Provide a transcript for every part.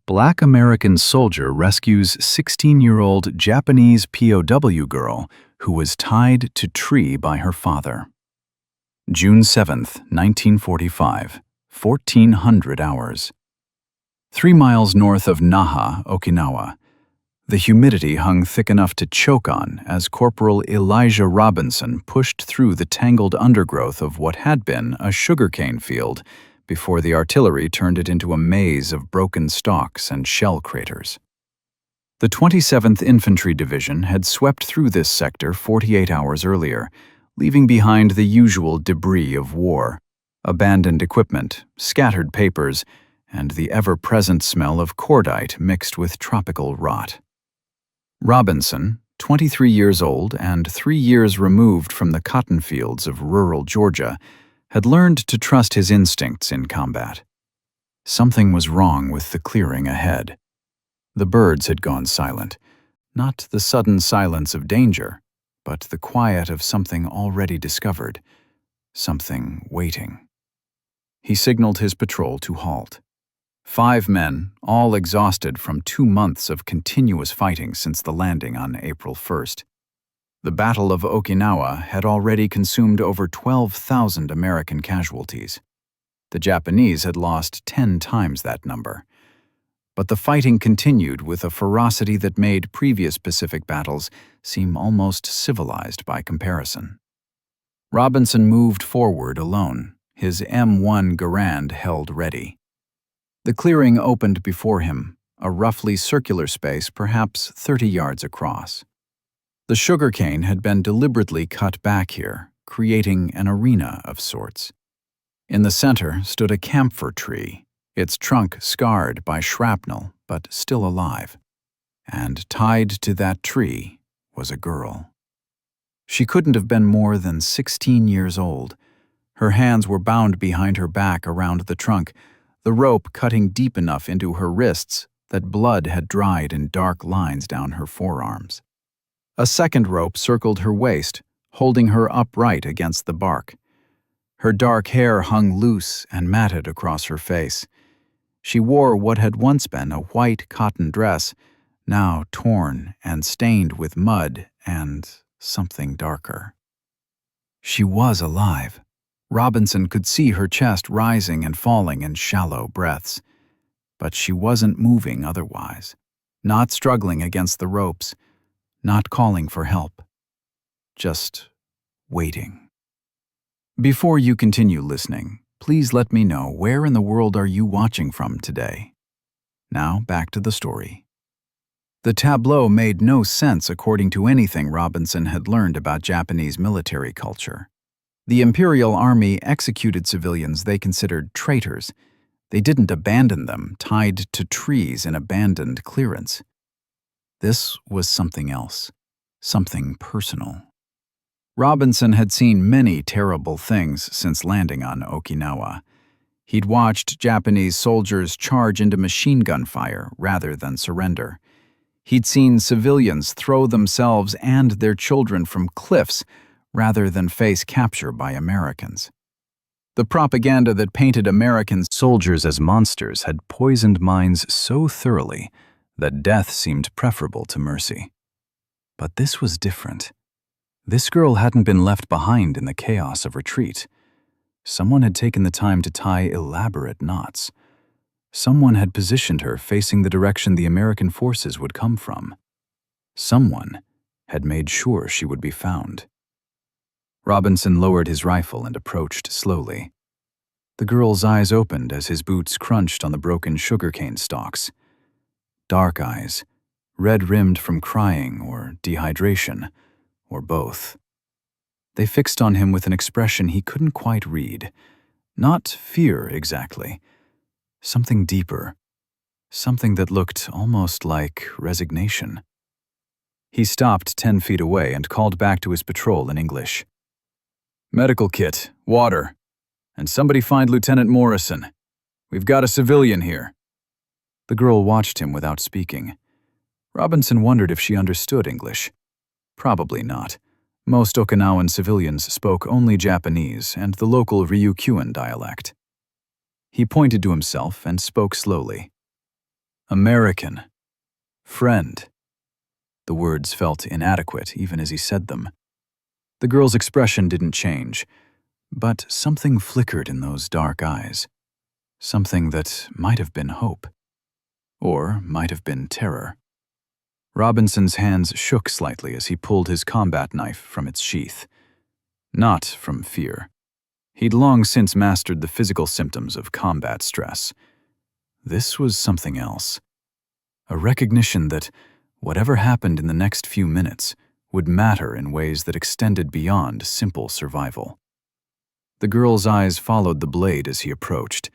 Black American soldier rescues 16-year-old Japanese POW girl who was tied to tree by her father. June 7, 1945, 1400 hours. 3 miles north of Naha, Okinawa. The humidity hung thick enough to choke on as Corporal Elijah Robinson pushed through the tangled undergrowth of what had been a sugarcane field before the artillery turned it into a maze of broken stalks and shell craters. The 27th Infantry Division had swept through this sector 48 hours earlier, leaving behind the usual debris of war: abandoned equipment, scattered papers, and the ever-present smell of cordite mixed with tropical rot. Robinson, 23 years old and 3 years removed from the cotton fields of rural Georgia, had learned to trust his instincts in combat. Something was wrong with the clearing ahead. The birds had gone silent, not the sudden silence of danger, but the quiet of something already discovered, something waiting. He signaled his patrol to halt. 5 men, all exhausted from 2 months of continuous fighting since the landing on April 1st. The Battle of Okinawa had already consumed over 12,000 American casualties. The Japanese had lost 10 times that number. But the fighting continued with a ferocity that made previous Pacific battles seem almost civilized by comparison. Robinson moved forward alone, his M1 Garand held ready. The clearing opened before him, a roughly circular space perhaps 30 yards across. The sugarcane had been deliberately cut back here, creating an arena of sorts. In the center stood a camphor tree, its trunk scarred by shrapnel but still alive. And tied to that tree was a girl. She couldn't have been more than 16 years old. Her hands were bound behind her back around the trunk, the rope cutting deep enough into her wrists that blood had dried in dark lines down her forearms. A second rope circled her waist, holding her upright against the bark. Her dark hair hung loose and matted across her face. She wore what had once been a white cotton dress, now torn and stained with mud and something darker. She was alive. Robinson could see her chest rising and falling in shallow breaths. But she wasn't moving otherwise, not struggling against the ropes, not calling for help, just waiting. Before you continue listening, please let me know where in the world are you watching from today. Now back to the story. The tableau made no sense according to anything Robinson had learned about Japanese military culture. The Imperial Army executed civilians they considered traitors. They didn't abandon them tied to trees in abandoned clearance. This was something else, something personal. Robinson had seen many terrible things since landing on Okinawa. He'd watched Japanese soldiers charge into machine gun fire rather than surrender. He'd seen civilians throw themselves and their children from cliffs rather than face capture by Americans. The propaganda that painted American soldiers as monsters had poisoned minds so thoroughly that death seemed preferable to mercy. But this was different. This girl hadn't been left behind in the chaos of retreat. Someone had taken the time to tie elaborate knots. Someone had positioned her facing the direction the American forces would come from. Someone had made sure she would be found. Robinson lowered his rifle and approached slowly. The girl's eyes opened as his boots crunched on the broken sugarcane stalks. Dark eyes, red-rimmed from crying or dehydration, or both. They fixed on him with an expression he couldn't quite read. Not fear, exactly. Something deeper. Something that looked almost like resignation. He stopped 10 feet away and called back to his patrol in English. "Medical kit, water, and somebody find Lieutenant Morrison. We've got a civilian here." The girl watched him without speaking. Robinson wondered if she understood English. Probably not. Most Okinawan civilians spoke only Japanese and the local Ryukyuan dialect. He pointed to himself and spoke slowly. American. Friend. The words felt inadequate even as he said them. The girl's expression didn't change, but something flickered in those dark eyes. Something that might have been hope. Or might have been terror. Robinson's hands shook slightly as he pulled his combat knife from its sheath. Not from fear. He'd long since mastered the physical symptoms of combat stress. This was something else. A recognition that whatever happened in the next few minutes would matter in ways that extended beyond simple survival. The girl's eyes followed the blade as he approached.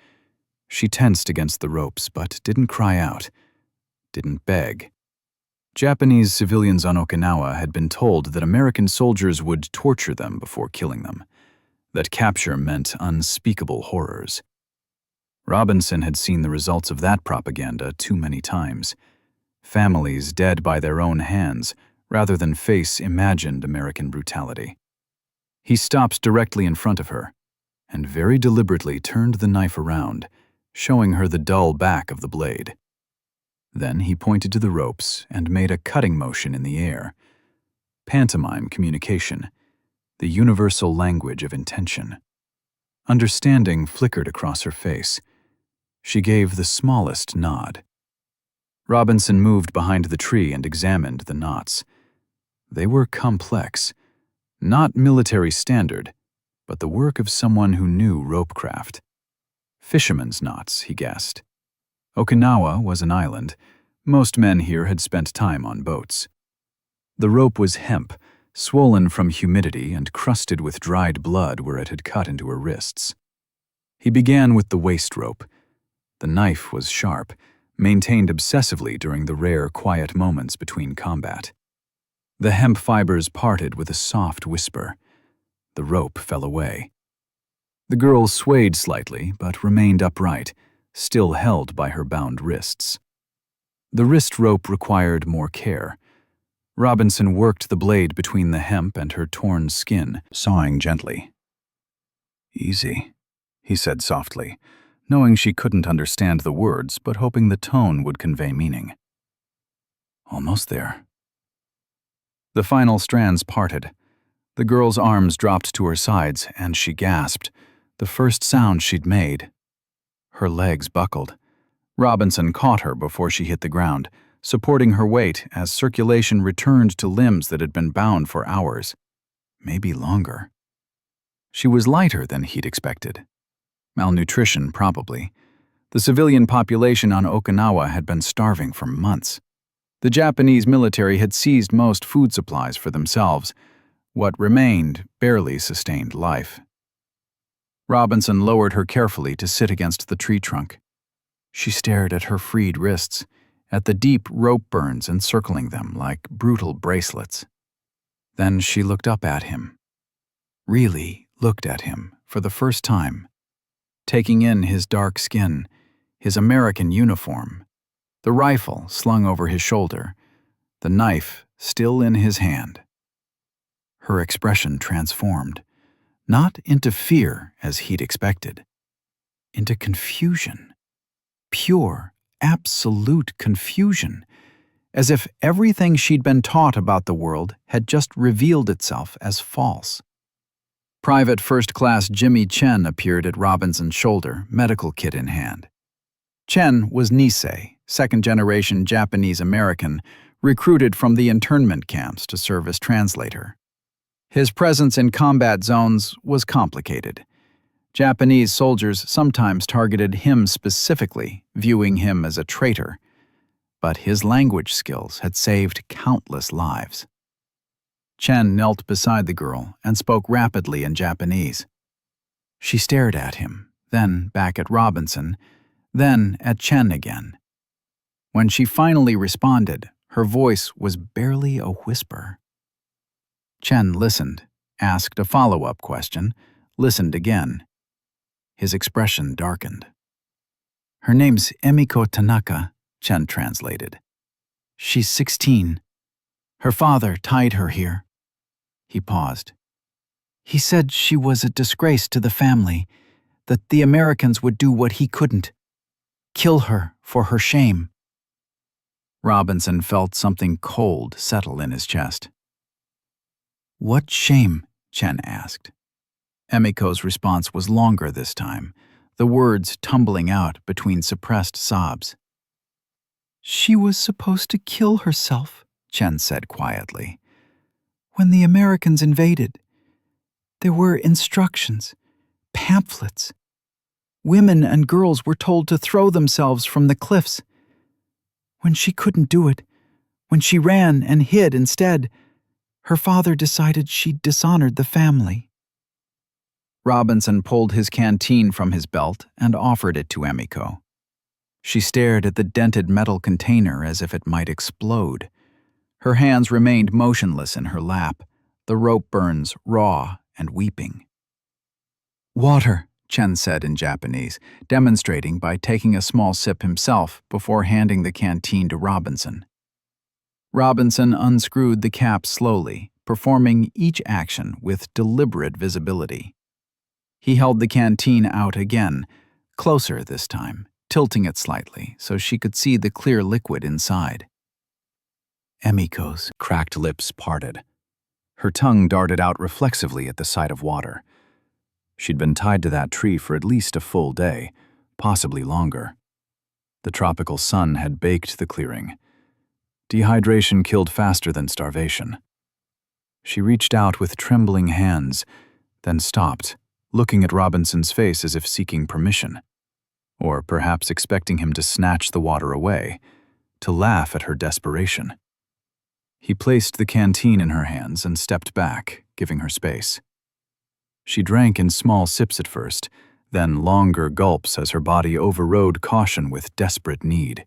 She tensed against the ropes, but didn't cry out, didn't beg. Japanese civilians on Okinawa had been told that American soldiers would torture them before killing them, that capture meant unspeakable horrors. Robinson had seen the results of that propaganda too many times. Families dead by their own hands rather than face imagined American brutality. He stopped directly in front of her and very deliberately turned the knife around, showing her the dull back of the blade. Then he pointed to the ropes and made a cutting motion in the air. Pantomime communication, the universal language of intention. Understanding flickered across her face. She gave the smallest nod. Robinson moved behind the tree and examined the knots. They were complex, not military standard, but the work of someone who knew ropecraft. Fishermen's knots, he guessed. Okinawa was an island. Most men here had spent time on boats. The rope was hemp, swollen from humidity and crusted with dried blood where it had cut into her wrists. He began with the waist rope. The knife was sharp, maintained obsessively during the rare, quiet moments between combat. The hemp fibers parted with a soft whisper. The rope fell away. The girl swayed slightly, but remained upright, still held by her bound wrists. The wrist rope required more care. Robinson worked the blade between the hemp and her torn skin, sawing gently. "Easy," he said softly, knowing she couldn't understand the words, but hoping the tone would convey meaning. "Almost there." The final strands parted. The girl's arms dropped to her sides, and she gasped, the first sound she'd made. Her legs buckled. Robinson caught her before she hit the ground, supporting her weight as circulation returned to limbs that had been bound for hours, maybe longer. She was lighter than he'd expected. Malnutrition, probably. The civilian population on Okinawa had been starving for months. The Japanese military had seized most food supplies for themselves. What remained barely sustained life. Robinson lowered her carefully to sit against the tree trunk. She stared at her freed wrists, at the deep rope burns encircling them like brutal bracelets. Then she looked up at him. Really looked at him for the first time, taking in his dark skin, his American uniform, the rifle slung over his shoulder, the knife still in his hand. Her expression transformed, not into fear as he'd expected, into confusion. Pure, absolute confusion, as if everything she'd been taught about the world had just revealed itself as false. Private First Class Jimmy Chen appeared at Robinson's shoulder, medical kit in hand. Chen was Nisei, second-generation Japanese-American, recruited from the internment camps to serve as translator. His presence in combat zones was complicated. Japanese soldiers sometimes targeted him specifically, viewing him as a traitor. But his language skills had saved countless lives. Chen knelt beside the girl and spoke rapidly in Japanese. She stared at him, then back at Robinson, then at Chen again. When she finally responded, her voice was barely a whisper. Chen listened, asked a follow-up question, listened again. His expression darkened. "Her name's Emiko Tanaka," Chen translated. "She's 16. Her father tied her here." He paused. "He said she was a disgrace to the family, that the Americans would do what he couldn't. Kill her for her shame." Robinson felt something cold settle in his chest. "What shame?" Chen asked. Emiko's response was longer this time, the words tumbling out between suppressed sobs. "She was supposed to kill herself," Chen said quietly. "When the Americans invaded, there were instructions, pamphlets. Women and girls were told to throw themselves from the cliffs. When she couldn't do it, when she ran and hid instead, her father decided she'd dishonored the family." Robinson pulled his canteen from his belt and offered it to Emiko. She stared at the dented metal container as if it might explode. Her hands remained motionless in her lap, the rope burns raw and weeping. "Water," Chen said in Japanese, demonstrating by taking a small sip himself before handing the canteen to Robinson. Robinson unscrewed the cap slowly, performing each action with deliberate visibility. He held the canteen out again, closer this time, tilting it slightly so she could see the clear liquid inside. Emiko's cracked lips parted. Her tongue darted out reflexively at the sight of water. She'd been tied to that tree for at least a full day, possibly longer. The tropical sun had baked the clearing. Dehydration killed faster than starvation. She reached out with trembling hands, then stopped, looking at Robinson's face as if seeking permission, or perhaps expecting him to snatch the water away, to laugh at her desperation. He placed the canteen in her hands and stepped back, giving her space. She drank in small sips at first, then longer gulps as her body overrode caution with desperate need.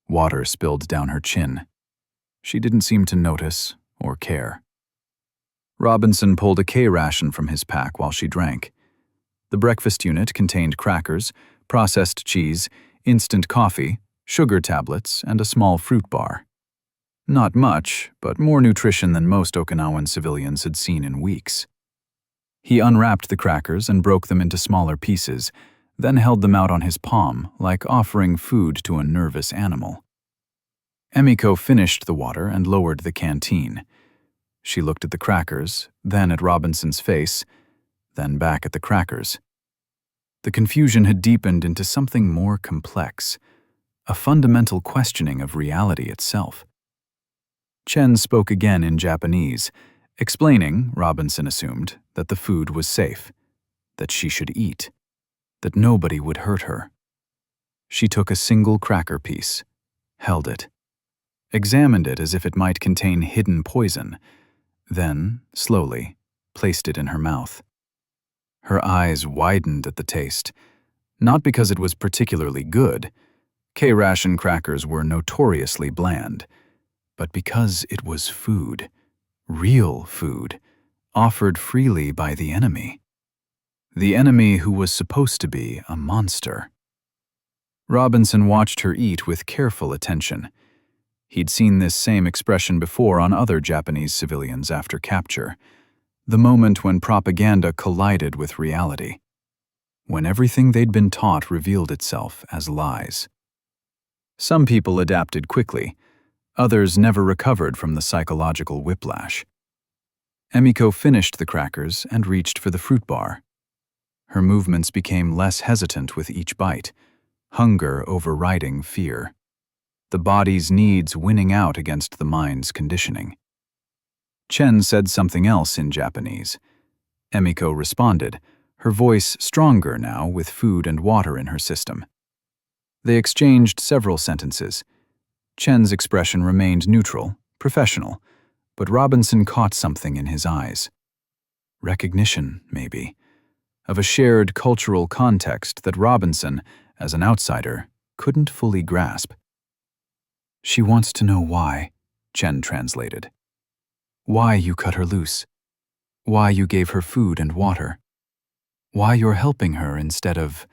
Water spilled down her chin. She didn't seem to notice or care. Robinson pulled a K-ration from his pack while she drank. The breakfast unit contained crackers, processed cheese, instant coffee, sugar tablets, and a small fruit bar. Not much, but more nutrition than most Okinawan civilians had seen in weeks. He unwrapped the crackers and broke them into smaller pieces, then held them out on his palm, like offering food to a nervous animal. Emiko finished the water and lowered the canteen. She looked at the crackers, then at Robinson's face, then back at the crackers. The confusion had deepened into something more complex, a fundamental questioning of reality itself. Chen spoke again in Japanese, explaining, Robinson assumed, that the food was safe, that she should eat, that nobody would hurt her. She took a single cracker piece, held it, examined it as if it might contain hidden poison, then, slowly, placed it in her mouth. Her eyes widened at the taste, not because it was particularly good. K-ration crackers were notoriously bland, but because it was food, real food, offered freely by the enemy. The enemy who was supposed to be a monster. Robinson watched her eat with careful attention. He'd seen this same expression before on other Japanese civilians after capture, the moment when propaganda collided with reality, when everything they'd been taught revealed itself as lies. Some people adapted quickly, others never recovered from the psychological whiplash. Emiko finished the crackers and reached for the fruit bar. Her movements became less hesitant with each bite, hunger overriding fear, the body's needs winning out against the mind's conditioning. Chen said something else in Japanese. Emiko responded, her voice stronger now with food and water in her system. They exchanged several sentences. Chen's expression remained neutral, professional, but Robinson caught something in his eyes. Recognition, maybe, of a shared cultural context that Robinson, as an outsider, couldn't fully grasp. "She wants to know why," Chen translated. "Why you cut her loose. Why you gave her food and water. Why you're helping her instead of—"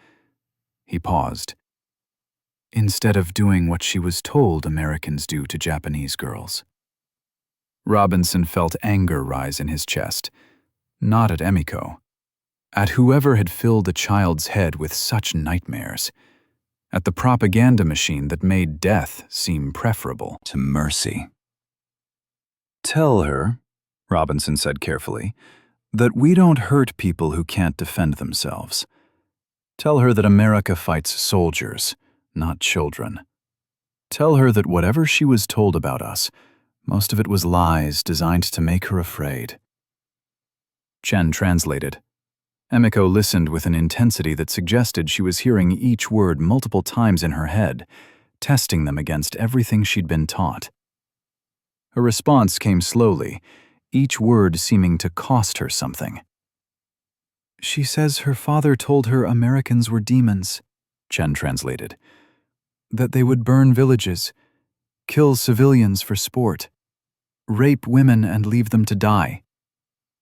He paused. "Instead of doing what she was told Americans do to Japanese girls." Robinson felt anger rise in his chest, not at Emiko, at whoever had filled the child's head with such nightmares. at the propaganda machine that made death seem preferable to mercy. "Tell her," Robinson said carefully, "that we don't hurt people who can't defend themselves. Tell her that America fights soldiers, not children. Tell her that whatever she was told about us, most of it was lies designed to make her afraid." Chen translated. Emiko listened with an intensity that suggested she was hearing each word multiple times in her head, testing them against everything she'd been taught. Her response came slowly, each word seeming to cost her something. "She says her father told her Americans were demons," Chen translated. "That they would burn villages, kill civilians for sport, rape women and leave them to die.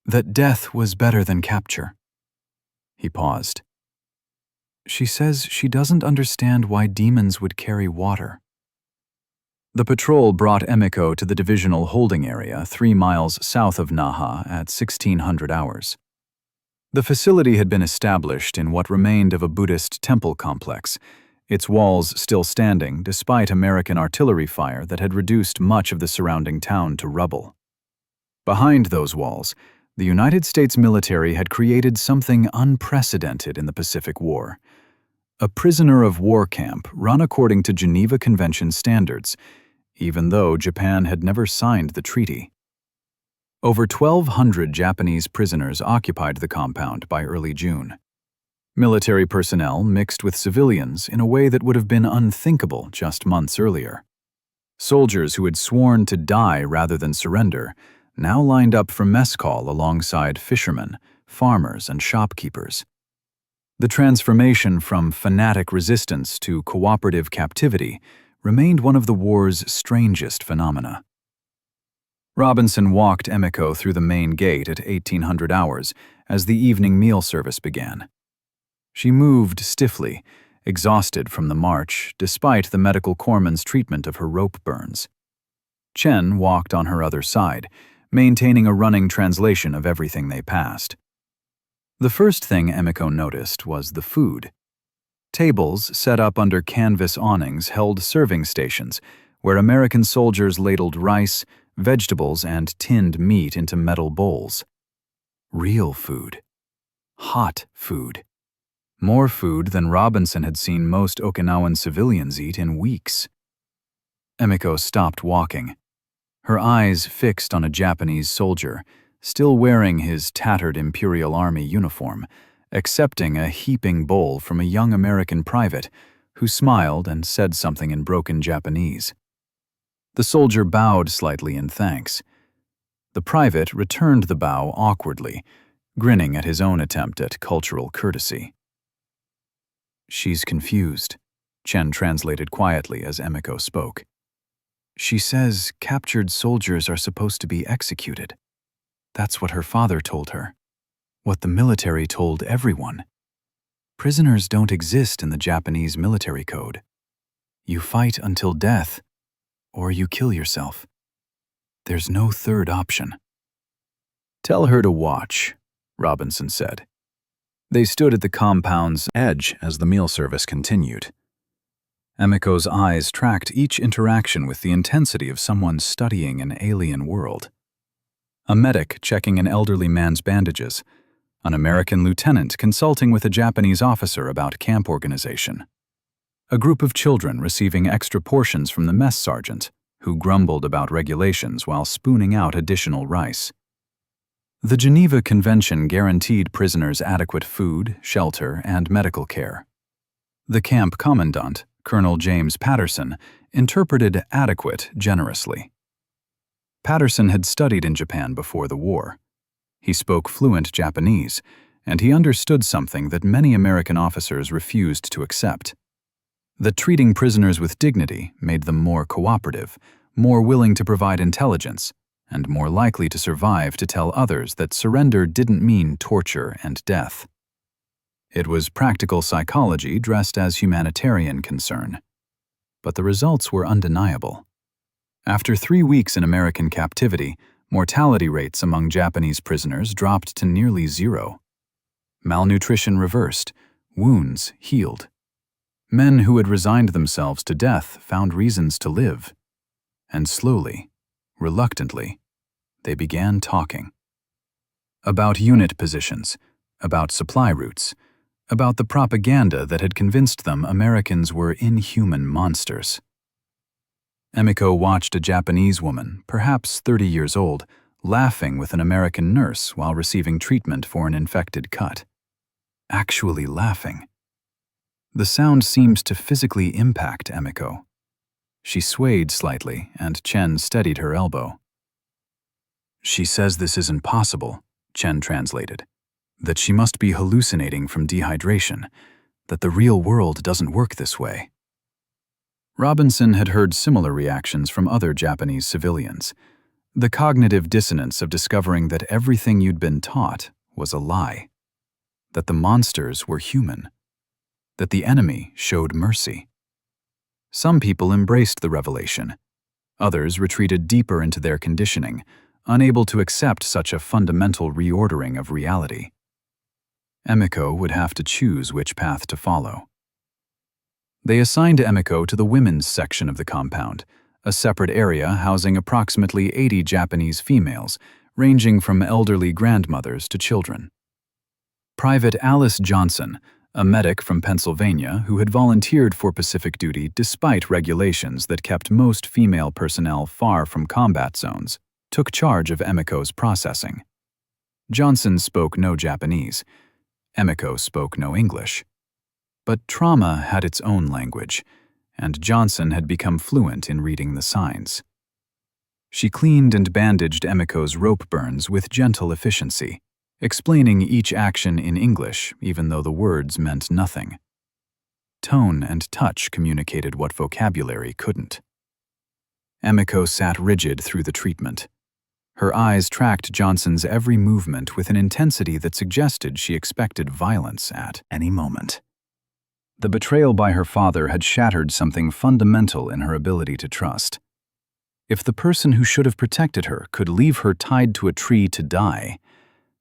That death was better than capture." He paused. "She says she doesn't understand why demons would carry water." The patrol brought Emiko to the divisional holding area 3 miles south of Naha at 1600 hours. The facility had been established in what remained of a Buddhist temple complex, its walls still standing despite American artillery fire that had reduced much of the surrounding town to rubble. Behind those walls, the United States military had created something unprecedented in the Pacific War. A prisoner of war camp run according to Geneva Convention standards, even though Japan had never signed the treaty. Over 1,200 Japanese prisoners occupied the compound by early June. Military personnel mixed with civilians in a way that would have been unthinkable just months earlier. Soldiers who had sworn to die rather than surrender now lined up for mess call alongside fishermen, farmers, and shopkeepers. The transformation from fanatic resistance to cooperative captivity remained one of the war's strangest phenomena. Robinson walked Emiko through the main gate at 1800 hours as the evening meal service began. She moved stiffly, exhausted from the march despite the medical corpsman's treatment of her rope burns. Chen walked on her other side, maintaining a running translation of everything they passed. The first thing Emiko noticed was the food. Tables set up under canvas awnings held serving stations, where American soldiers ladled rice, vegetables, and tinned meat into metal bowls. Real food. Hot food. More food than Robinson had seen most Okinawan civilians eat in weeks. Emiko stopped walking, her eyes fixed on a Japanese soldier, still wearing his tattered Imperial Army uniform, accepting a heaping bowl from a young American private who smiled and said something in broken Japanese. The soldier bowed slightly in thanks. The private returned the bow awkwardly, grinning at his own attempt at cultural courtesy. "She's confused," Chen translated quietly as Emiko spoke. "She says captured soldiers are supposed to be executed. That's what her father told her. What the military told everyone. Prisoners don't exist in the Japanese military code. You fight until death, or you kill yourself. There's no third option." "Tell her to watch," Robinson said. They stood at the compound's edge as the meal service continued. Emiko's eyes tracked each interaction with the intensity of someone studying an alien world. A medic checking an elderly man's bandages, an American lieutenant consulting with a Japanese officer about camp organization, a group of children receiving extra portions from the mess sergeant, who grumbled about regulations while spooning out additional rice. The Geneva Convention guaranteed prisoners adequate food, shelter, and medical care. The camp commandant, Colonel James Patterson, interpreted adequate generously. Patterson had studied in Japan before the war. He spoke fluent Japanese, and he understood something that many American officers refused to accept: that treating prisoners with dignity made them more cooperative, more willing to provide intelligence, and more likely to survive to tell others that surrender didn't mean torture and death. It was practical psychology dressed as humanitarian concern. But the results were undeniable. After 3 weeks in American captivity, mortality rates among Japanese prisoners dropped to nearly zero. Malnutrition reversed, wounds healed. Men who had resigned themselves to death found reasons to live. And slowly, reluctantly, they began talking. About unit positions, about supply routes, about the propaganda that had convinced them Americans were inhuman monsters. Emiko watched a Japanese woman, perhaps 30 years old, laughing with an American nurse while receiving treatment for an infected cut. Actually laughing. The sound seemed to physically impact Emiko. She swayed slightly, and Chen steadied her elbow. "She says this isn't possible," Chen translated. "That she must be hallucinating from dehydration, that the real world doesn't work this way." Robinson had heard similar reactions from other Japanese civilians. The cognitive dissonance of discovering that everything you'd been taught was a lie. That the monsters were human. That the enemy showed mercy. Some people embraced the revelation. Others retreated deeper into their conditioning, unable to accept such a fundamental reordering of reality. Emiko would have to choose which path to follow. They assigned Emiko to the women's section of the compound, a separate area housing approximately 80 Japanese females, ranging from elderly grandmothers to children. Private Alice Johnson, a medic from Pennsylvania who had volunteered for Pacific duty despite regulations that kept most female personnel far from combat zones, took charge of Emiko's processing. Johnson spoke no Japanese. Emiko spoke no English. But trauma had its own language, and Johnson had become fluent in reading the signs. She cleaned and bandaged Emiko's rope burns with gentle efficiency, explaining each action in English even though the words meant nothing. Tone and touch communicated what vocabulary couldn't. Emiko sat rigid through the treatment. Her eyes tracked Johnson's every movement with an intensity that suggested she expected violence at any moment. The betrayal by her father had shattered something fundamental in her ability to trust. If the person who should have protected her could leave her tied to a tree to die,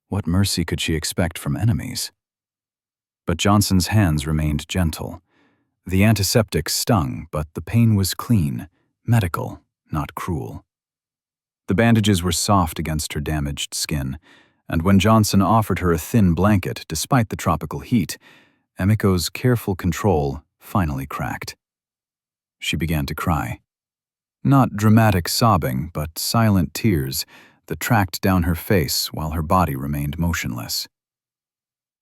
what mercy could she expect from enemies? But Johnson's hands remained gentle. The antiseptic stung, but the pain was clean, medical, not cruel. The bandages were soft against her damaged skin, and when Johnson offered her a thin blanket despite the tropical heat, Emiko's careful control finally cracked. She began to cry. Not dramatic sobbing, but silent tears that tracked down her face while her body remained motionless.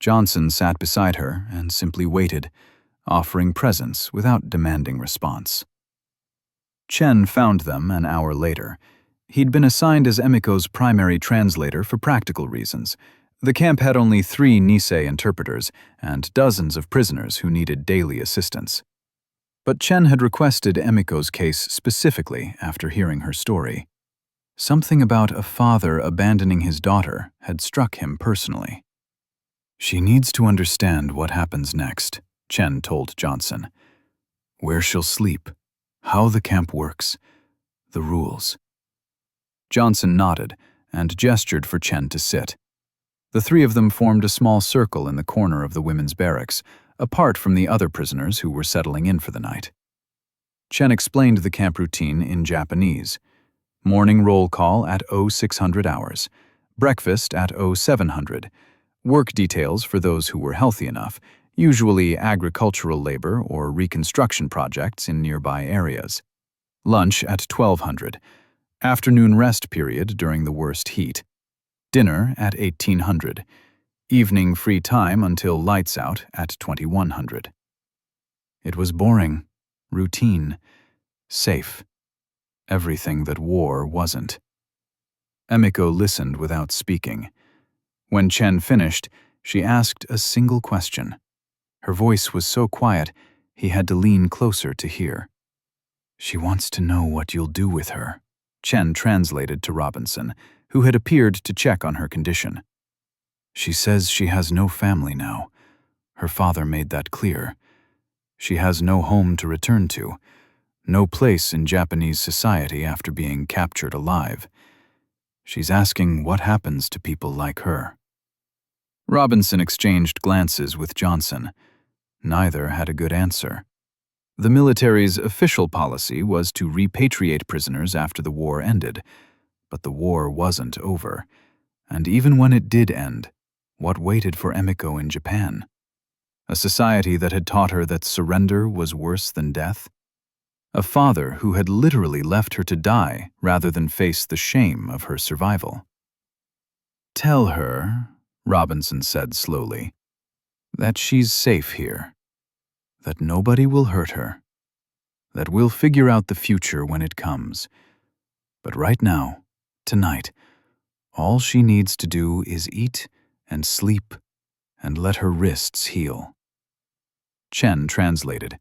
Johnson sat beside her and simply waited, offering presence without demanding response. Chen found them an hour later. He'd been assigned as Emiko's primary translator for practical reasons. The camp had only 3 Nisei interpreters and dozens of prisoners who needed daily assistance. But Chen had requested Emiko's case specifically after hearing her story. Something about a father abandoning his daughter had struck him personally. "She needs to understand what happens next," Chen told Johnson. "Where she'll sleep, how the camp works, the rules." Johnson nodded and gestured for Chen to sit. The 3 of them formed a small circle in the corner of the women's barracks, apart from the other prisoners who were settling in for the night. Chen explained the camp routine in Japanese. Morning roll call at 0600 hours, breakfast at 0700, work details for those who were healthy enough, usually agricultural labor or reconstruction projects in nearby areas. Lunch at 1200, afternoon rest period during the worst heat. Dinner at 1800, evening free time until lights out at 2100. It was boring, routine, safe. Everything that war wasn't. Emiko listened without speaking. When Chen finished, she asked a single question. Her voice was so quiet, he had to lean closer to hear. "She wants to know what you'll do with her," Chen translated to Robinson, who had appeared to check on her condition. "She says she has no family now. Her father made that clear. She has no home to return to, no place in Japanese society after being captured alive. She's asking what happens to people like her." Robinson exchanged glances with Johnson. Neither had a good answer. The military's official policy was to repatriate prisoners after the war ended, but the war wasn't over. And even when it did end, what waited for Emiko in Japan? A society that had taught her that surrender was worse than death? A father who had literally left her to die rather than face the shame of her survival? "Tell her," Robinson said slowly, "that she's safe here, that nobody will hurt her, that we'll figure out the future when it comes. But right now, tonight, all she needs to do is eat and sleep and let her wrists heal." Chen translated.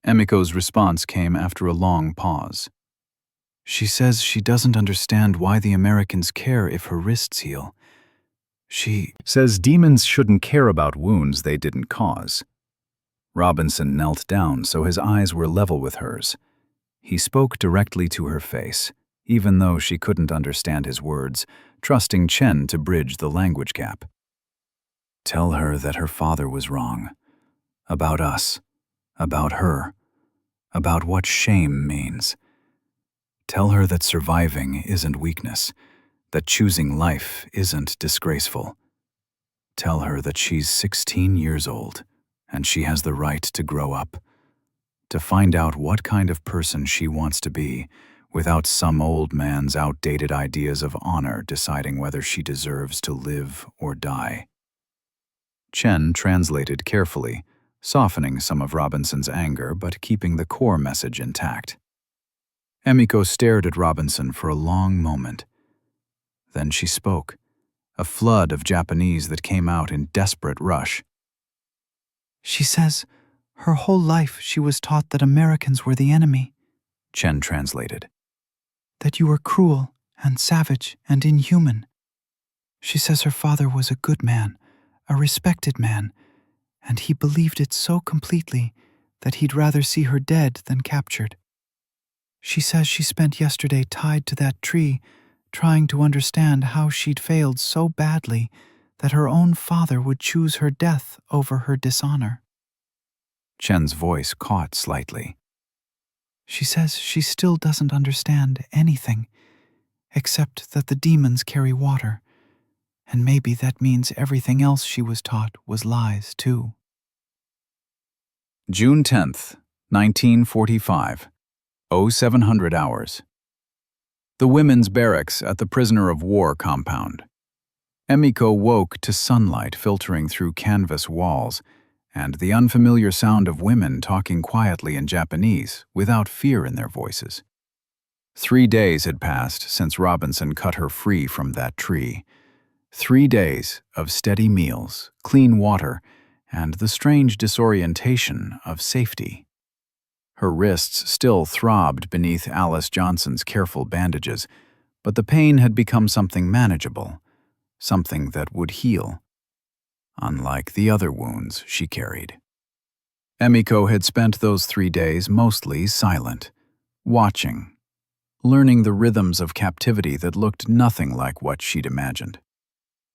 Emiko's response came after a long pause. "She says she doesn't understand why the Americans care if her wrists heal. She says demons shouldn't care about wounds they didn't cause." Robinson knelt down so his eyes were level with hers. He spoke directly to her face, even though she couldn't understand his words, trusting Chen to bridge the language gap. "Tell her that her father was wrong. About us. About her. About what shame means. Tell her that surviving isn't weakness, that choosing life isn't disgraceful. Tell her that she's 16 years old, and she has the right to grow up, to find out what kind of person she wants to be, without some old man's outdated ideas of honor deciding whether she deserves to live or die." Chen translated carefully, softening some of Robinson's anger but keeping the core message intact. Emiko stared at Robinson for a long moment. Then she spoke, a flood of Japanese that came out in desperate rush. "She says her whole life she was taught that Americans were the enemy," Chen translated. "that you were cruel and savage and inhuman. She says her father was a good man, a respected man, and he believed it so completely that he'd rather see her dead than captured. She says she spent yesterday tied to that tree, trying to understand how she'd failed so badly that her own father would choose her death over her dishonor." Chen's voice caught slightly. "She says she still doesn't understand anything, except that the demons carry water, and maybe that means everything else she was taught was lies, too." June 10th, 1945, 0700 hours. The women's barracks at the prisoner of war compound. Emiko woke to sunlight filtering through canvas walls and the unfamiliar sound of women talking quietly in Japanese without fear in their voices. 3 days had passed since Robinson cut her free from that tree. 3 days of steady meals, clean water, and the strange disorientation of safety. Her wrists still throbbed beneath Alice Johnson's careful bandages, but the pain had become something manageable, something that would heal, unlike the other wounds she carried. Emiko had spent those 3 days mostly silent, watching, learning the rhythms of captivity that looked nothing like what she'd imagined.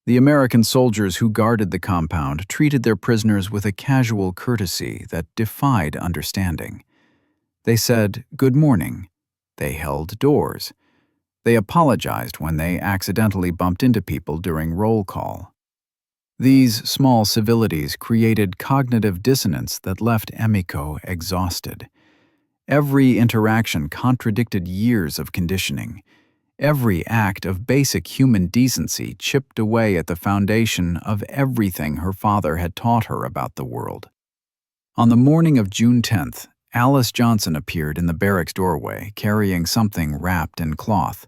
The American soldiers who guarded the compound treated their prisoners with a casual courtesy that defied understanding. They said, "Good morning." They held doors. They apologized when they accidentally bumped into people during roll call. These small civilities created cognitive dissonance that left Emiko exhausted. Every interaction contradicted years of conditioning. Every act of basic human decency chipped away at the foundation of everything her father had taught her about the world. On the morning of June 10th, Alice Johnson appeared in the barracks doorway, carrying something wrapped in cloth.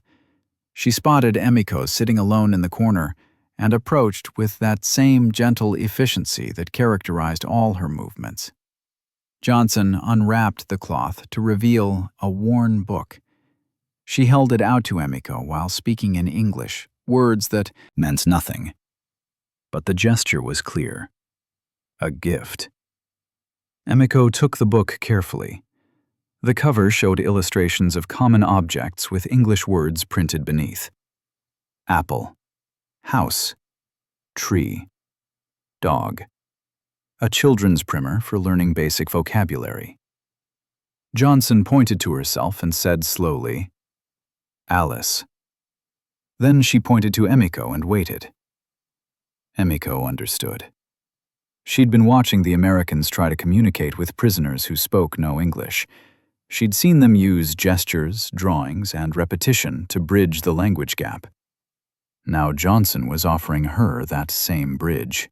She spotted Emiko sitting alone in the corner and approached with that same gentle efficiency that characterized all her movements. Johnson unwrapped the cloth to reveal a worn book. She held it out to Emiko while speaking in English, words that meant nothing. But the gesture was clear. A gift. Emiko took the book carefully. The cover showed illustrations of common objects with English words printed beneath. Apple, house, tree, dog. A children's primer for learning basic vocabulary. Johnson pointed to herself and said slowly, "Alice." Then she pointed to Emiko and waited. Emiko understood. She'd been watching the Americans try to communicate with prisoners who spoke no English. She'd seen them use gestures, drawings, and repetition to bridge the language gap. Now Johnson was offering her that same bridge.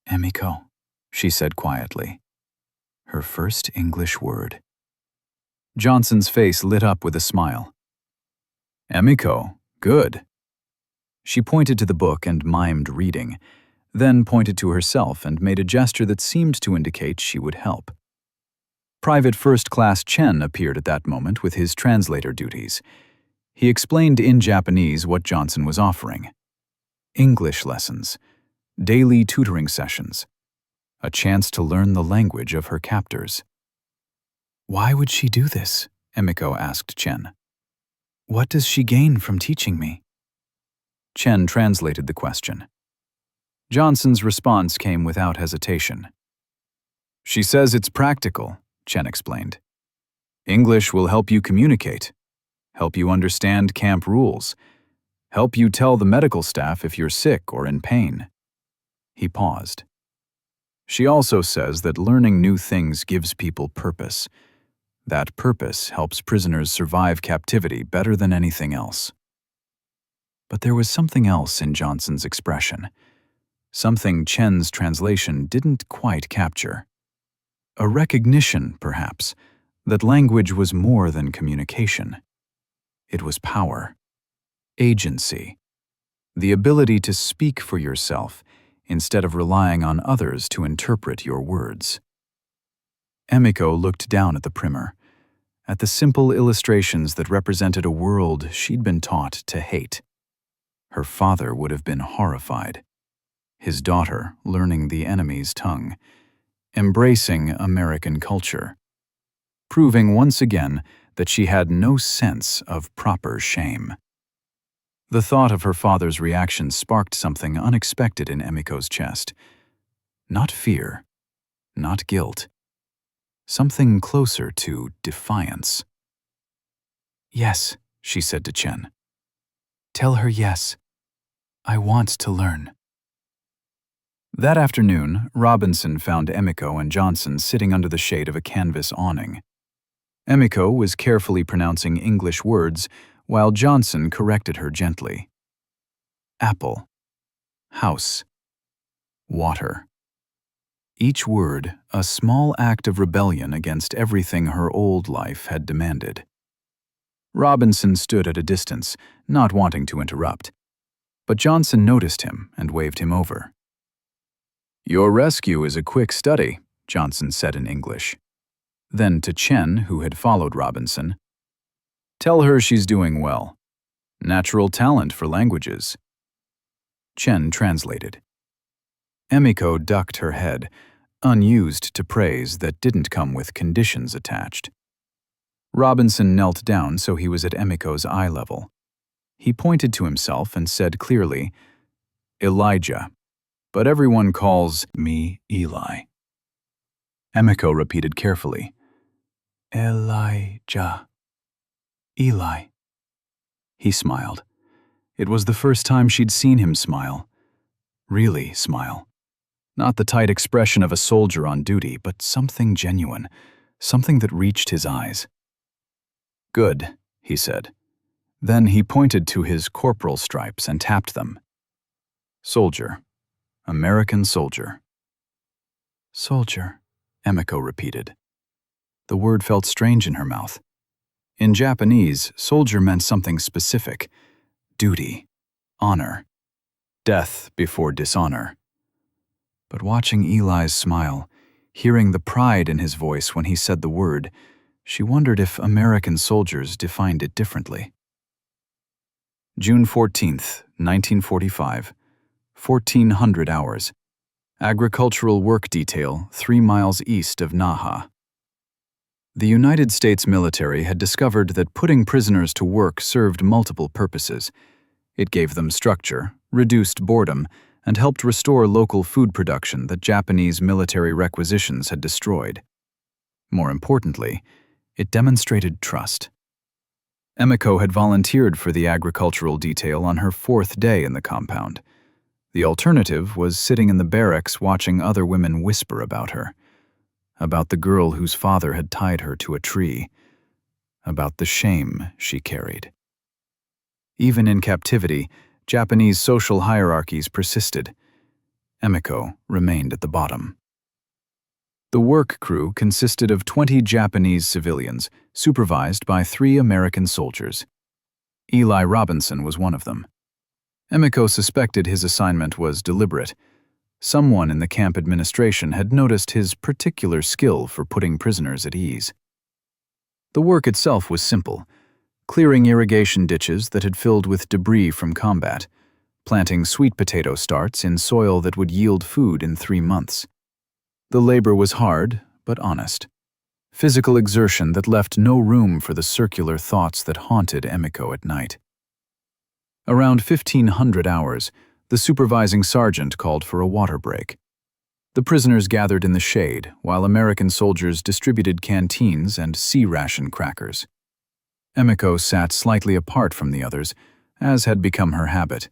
"Emiko," she said quietly. Her first English word. Johnson's face lit up with a smile. "Emiko, good." She pointed to the book and mimed reading, then pointed to herself and made a gesture that seemed to indicate she would help. Private First Class Chen appeared at that moment with his translator duties. He explained in Japanese what Johnson was offering. English lessons, daily tutoring sessions, a chance to learn the language of her captors. "Why would she do this?" Emiko asked Chen. "What does she gain from teaching me?" Chen translated the question. Johnson's response came without hesitation. "She says it's practical," Chen explained. "English will help you communicate, help you understand camp rules, help you tell the medical staff if you're sick or in pain." He paused. "She also says that learning new things gives people purpose. That purpose helps prisoners survive captivity better than anything else." But there was something else in Johnson's expression, something Chen's translation didn't quite capture. A recognition, perhaps, that language was more than communication. It was power, agency, the ability to speak for yourself instead of relying on others to interpret your words. Emiko looked down at the primer, at the simple illustrations that represented a world she'd been taught to hate. Her father would have been horrified. His daughter learning the enemy's tongue, embracing American culture, proving once again that she had no sense of proper shame. The thought of her father's reaction sparked something unexpected in Emiko's chest. Not fear, not guilt. Something closer to defiance. "Yes," she said to Chen. "Tell her yes. I want to learn." That afternoon, Robinson found Emiko and Johnson sitting under the shade of a canvas awning. Emiko was carefully pronouncing English words, while Johnson corrected her gently. Apple, house, water. Each word a small act of rebellion against everything her old life had demanded. Robinson stood at a distance, not wanting to interrupt. But Johnson noticed him and waved him over. "Your rescue is a quick study," Johnson said in English. Then to Chen, who had followed Robinson, "Tell her she's doing well. Natural talent for languages." Chen translated. Emiko ducked her head, unused to praise that didn't come with conditions attached. Robinson knelt down so he was at Emiko's eye level. He pointed to himself and said clearly, "Elijah, but everyone calls me Eli." Emiko repeated carefully, "Elijah. Eli." He smiled. It was the first time she'd seen him smile. Really smile. Not the tight expression of a soldier on duty, but something genuine, something that reached his eyes. "Good," he said. Then he pointed to his corporal stripes and tapped them. "Soldier. American soldier." "Soldier," Emiko repeated. The word felt strange in her mouth. In Japanese, soldier meant something specific: duty, honor, death before dishonor. But watching Eli's smile, hearing the pride in his voice when he said the word, she wondered if American soldiers defined it differently. June 14th, 1945, 1400 hours. Agricultural work detail 3 miles east of Naha. The United States military had discovered that putting prisoners to work served multiple purposes. It gave them structure, reduced boredom, and helped restore local food production that Japanese military requisitions had destroyed. More importantly, it demonstrated trust. Emiko had volunteered for the agricultural detail on her 4th day in the compound. The alternative was sitting in the barracks watching other women whisper about her, about the girl whose father had tied her to a tree, about the shame she carried. Even in captivity, Japanese social hierarchies persisted. Emiko remained at the bottom. The work crew consisted of 20 Japanese civilians, supervised by 3 American soldiers. Eli Robinson was one of them. Emiko suspected his assignment was deliberate. Someone in the camp administration had noticed his particular skill for putting prisoners at ease. The work itself was simple: clearing irrigation ditches that had filled with debris from combat, planting sweet potato starts in soil that would yield food in 3 months. The labor was hard, but honest. Physical exertion that left no room for the circular thoughts that haunted Emiko at night. Around 1500 hours, the supervising sergeant called for a water break. The prisoners gathered in the shade, while American soldiers distributed canteens and C-ration crackers. Emiko sat slightly apart from the others, as had become her habit.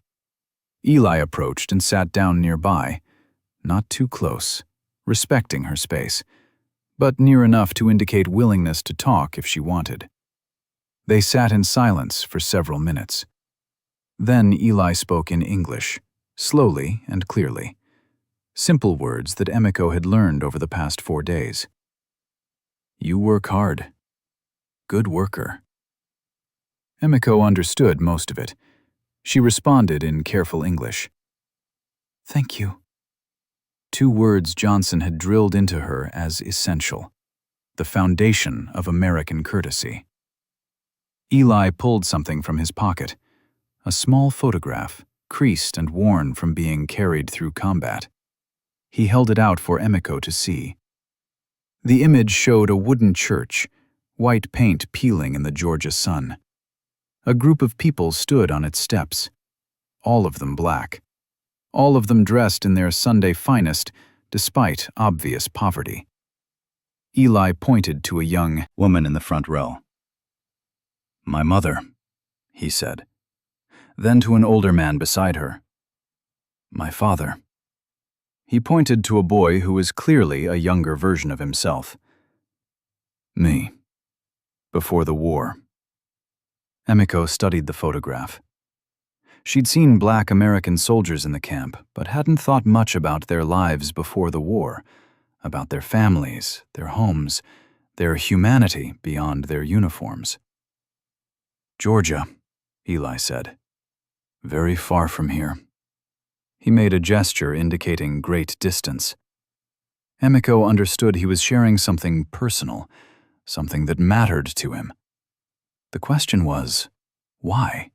Eli approached and sat down nearby, not too close, respecting her space, but near enough to indicate willingness to talk if she wanted. They sat in silence for several minutes. Then Eli spoke in English, slowly and clearly. Simple words that Emiko had learned over the past 4 days. "You work hard. Good worker." Emiko understood most of it. She responded in careful English. "Thank you." 2 words Johnson had drilled into her as essential, the foundation of American courtesy. Eli pulled something from his pocket, a small photograph, creased and worn from being carried through combat. He held it out for Emiko to see. The image showed a wooden church, white paint peeling in the Georgia sun. A group of people stood on its steps, all of them black, all of them dressed in their Sunday finest, despite obvious poverty. Eli pointed to a young woman in the front row. "My mother," he said. Then to an older man beside her. "My father." He pointed to a boy who was clearly a younger version of himself. "Me. Before the war." Emiko studied the photograph. She'd seen black American soldiers in the camp, but hadn't thought much about their lives before the war, about their families, their homes, their humanity beyond their uniforms. "Georgia," Eli said. "Very far from here." He made a gesture indicating great distance. Emiko understood he was sharing something personal, something that mattered to him. The question was, why?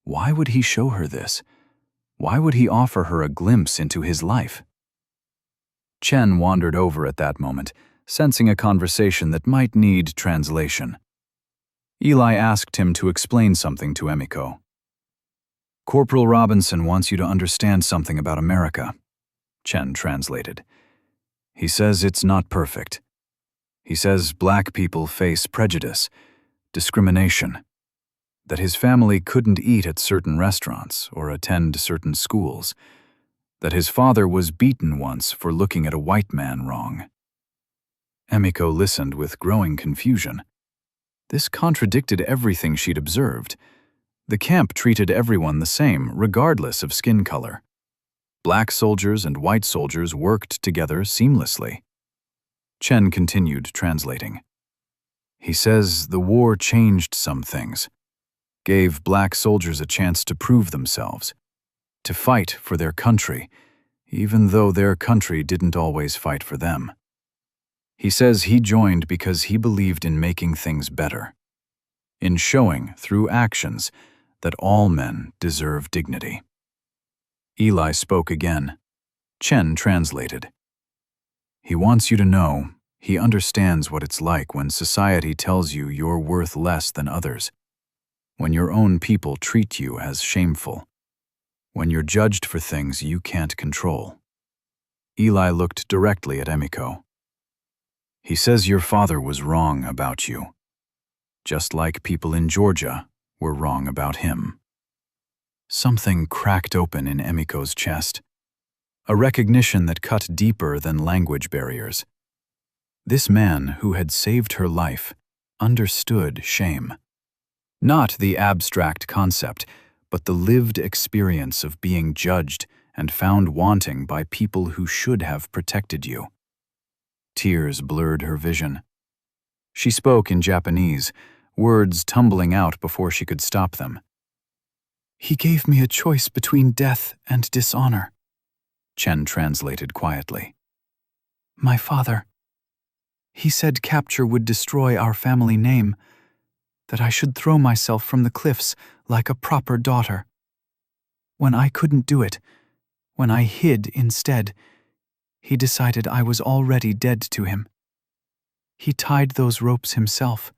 Why would he show her this? Why would he offer her a glimpse into his life? Chen wandered over at that moment, sensing a conversation that might need translation. Eli asked him to explain something to Emiko. "Corporal Robinson wants you to understand something about America," Chen translated. "He says it's not perfect. He says black people face prejudice, discrimination, that his family couldn't eat at certain restaurants or attend certain schools, that his father was beaten once for looking at a white man wrong." Emiko listened with growing confusion. This contradicted everything she'd observed. The camp treated everyone the same, regardless of skin color. Black soldiers and white soldiers worked together seamlessly. Chen continued translating. "He says the war changed some things, gave black soldiers a chance to prove themselves, to fight for their country, even though their country didn't always fight for them. He says he joined because he believed in making things better, in showing through actions that all men deserve dignity." Eli spoke again. Chen translated. "He wants you to know he understands what it's like when society tells you you're worth less than others, when your own people treat you as shameful, when you're judged for things you can't control." Eli looked directly at Emiko. He says your father was wrong about you, just like people in Georgia were wrong about him. Something cracked open in Emiko's chest, a recognition that cut deeper than language barriers. This man who had saved her life understood shame. Not the abstract concept, but the lived experience of being judged and found wanting by people who should have protected you. Tears blurred her vision. She spoke in Japanese, words tumbling out before she could stop them. "He gave me a choice between death and dishonor," Chen translated quietly. "My father. He said capture would destroy our family name, that I should throw myself from the cliffs like a proper daughter. When I couldn't do it, when I hid instead, he decided I was already dead to him. He tied those ropes himself,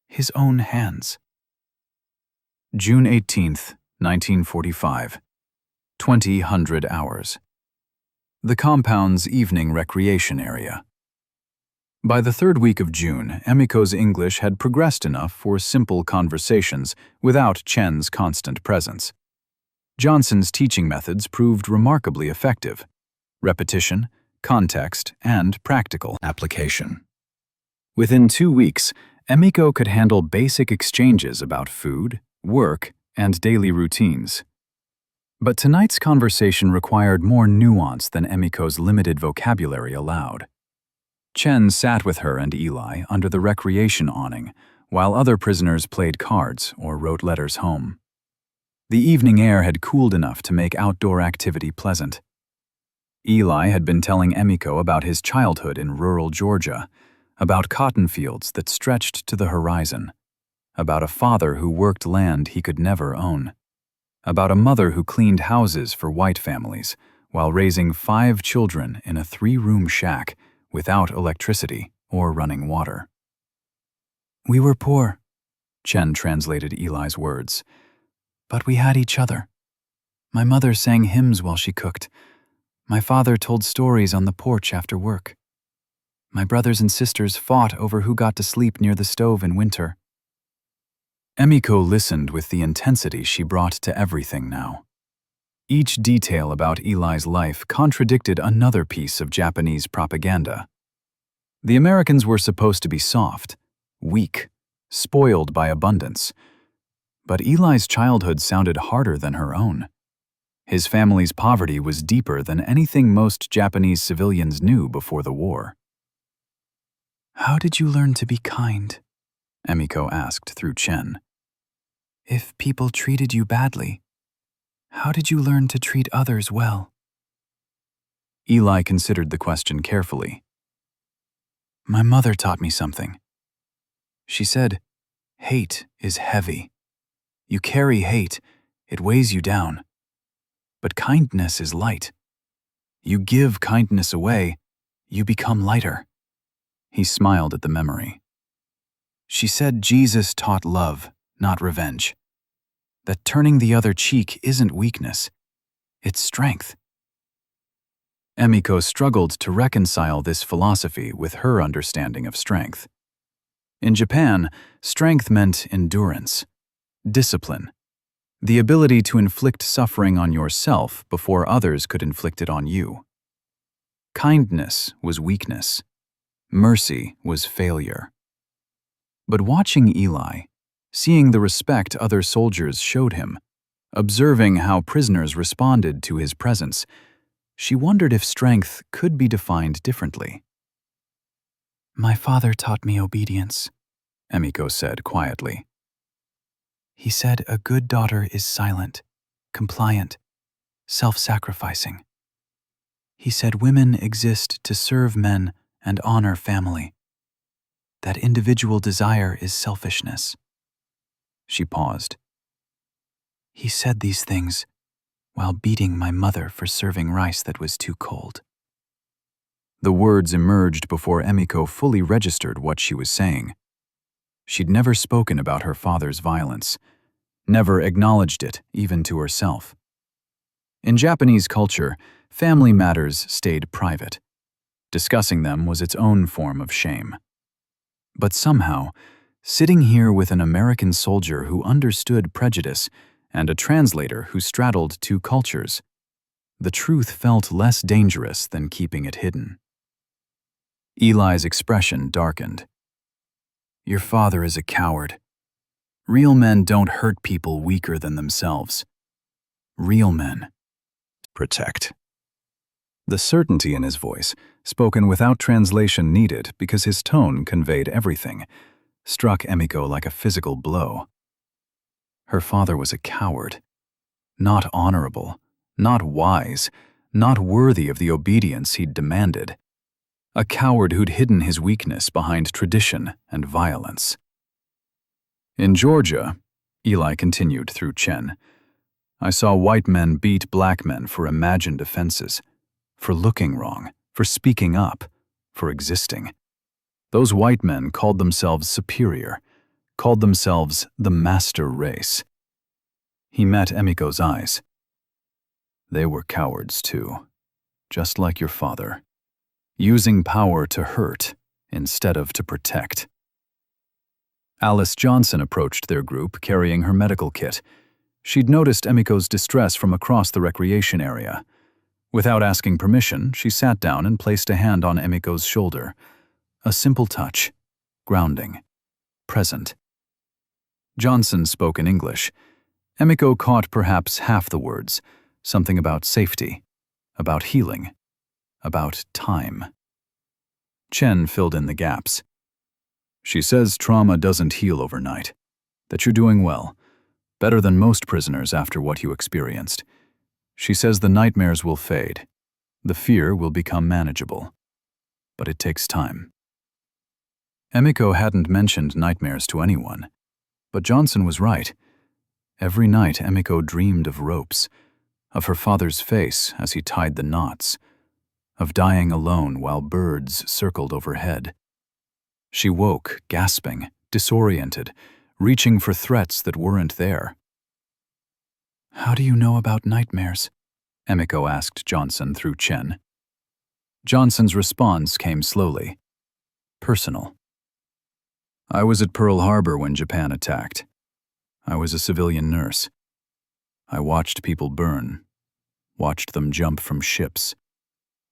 his own hands." June 18th, 1945, 2000 hours. The compound's evening recreation area. By the third week of June, Emiko's English had progressed enough for simple conversations without Chen's constant presence. Johnson's teaching methods proved remarkably effective: repetition, context, and practical application. Within 2 weeks, Emiko could handle basic exchanges about food, work, and daily routines. But tonight's conversation required more nuance than Emiko's limited vocabulary allowed. Chen sat with her and Eli under the recreation awning, while other prisoners played cards or wrote letters home. The evening air had cooled enough to make outdoor activity pleasant. Eli had been telling Emiko about his childhood in rural Georgia, about cotton fields that stretched to the horizon, about a father who worked land he could never own, about a mother who cleaned houses for white families while raising 5 children in a 3-room shack without electricity or running water. "We were poor," Chen translated Eli's words, "but we had each other. My mother sang hymns while she cooked. My father told stories on the porch after work. My brothers and sisters fought over who got to sleep near the stove in winter." Emiko listened with the intensity she brought to everything now. Each detail about Eli's life contradicted another piece of Japanese propaganda. The Americans were supposed to be soft, weak, spoiled by abundance. But Eli's childhood sounded harder than her own. His family's poverty was deeper than anything most Japanese civilians knew before the war. "How did you learn to be kind?" Emiko asked through Chen. "If people treated you badly, how did you learn to treat others well?" Eli considered the question carefully. "My mother taught me something. She said, hate is heavy. You carry hate, it weighs you down. But kindness is light. You give kindness away, you become lighter." He smiled at the memory. "She said Jesus taught love, not revenge. That turning the other cheek isn't weakness, it's strength." Emiko struggled to reconcile this philosophy with her understanding of strength. In Japan, strength meant endurance, discipline, the ability to inflict suffering on yourself before others could inflict it on you. Kindness was weakness. Mercy was failure. But watching Eli, seeing the respect other soldiers showed him, observing how prisoners responded to his presence, she wondered if strength could be defined differently. "My father taught me obedience," Emiko said quietly. "He said a good daughter is silent, compliant, self-sacrificing. He said women exist to serve men and honor family. That individual desire is selfishness." She paused. "He said these things while beating my mother for serving rice that was too cold." The words emerged before Emiko fully registered what she was saying. She'd never spoken about her father's violence, never acknowledged it even to herself. In Japanese culture, family matters stayed private. Discussing them was its own form of shame. But somehow, sitting here with an American soldier who understood prejudice and a translator who straddled two cultures, the truth felt less dangerous than keeping it hidden. Eli's expression darkened. Your father is a coward. Real men don't hurt people weaker than themselves. Real men protect. The certainty in his voice, spoken without translation needed because his tone conveyed everything, struck Emiko like a physical blow. Her father was a coward. Not honorable, not wise, not worthy of the obedience he'd demanded. A coward who'd hidden his weakness behind tradition and violence. In Georgia, Eli continued through Chen, I saw white men beat black men for imagined offenses, for looking wrong, for speaking up, for existing. Those white men called themselves superior, called themselves the master race. He met Emiko's eyes. They were cowards too, just like your father, using power to hurt instead of to protect. Alice Johnson approached their group carrying her medical kit. She'd noticed Emiko's distress from across the recreation area. Without asking permission, she sat down and placed a hand on Emiko's shoulder. A simple touch, grounding, present. Johnson spoke in English. Emiko caught perhaps half the words, something about safety, about healing, about time. Chen filled in the gaps. She says trauma doesn't heal overnight, that you're doing well, better than most prisoners after what you experienced. She says the nightmares will fade, the fear will become manageable, but it takes time. Emiko hadn't mentioned nightmares to anyone, but Johnson was right. Every night Emiko dreamed of ropes, of her father's face as he tied the knots, of dying alone while birds circled overhead. She woke, gasping, disoriented, reaching for threats that weren't there. How do you know about nightmares? Emiko asked Johnson through Chen. Johnson's response came slowly. Personal. I was at Pearl Harbor when Japan attacked. I was a civilian nurse. I watched people burn, watched them jump from ships,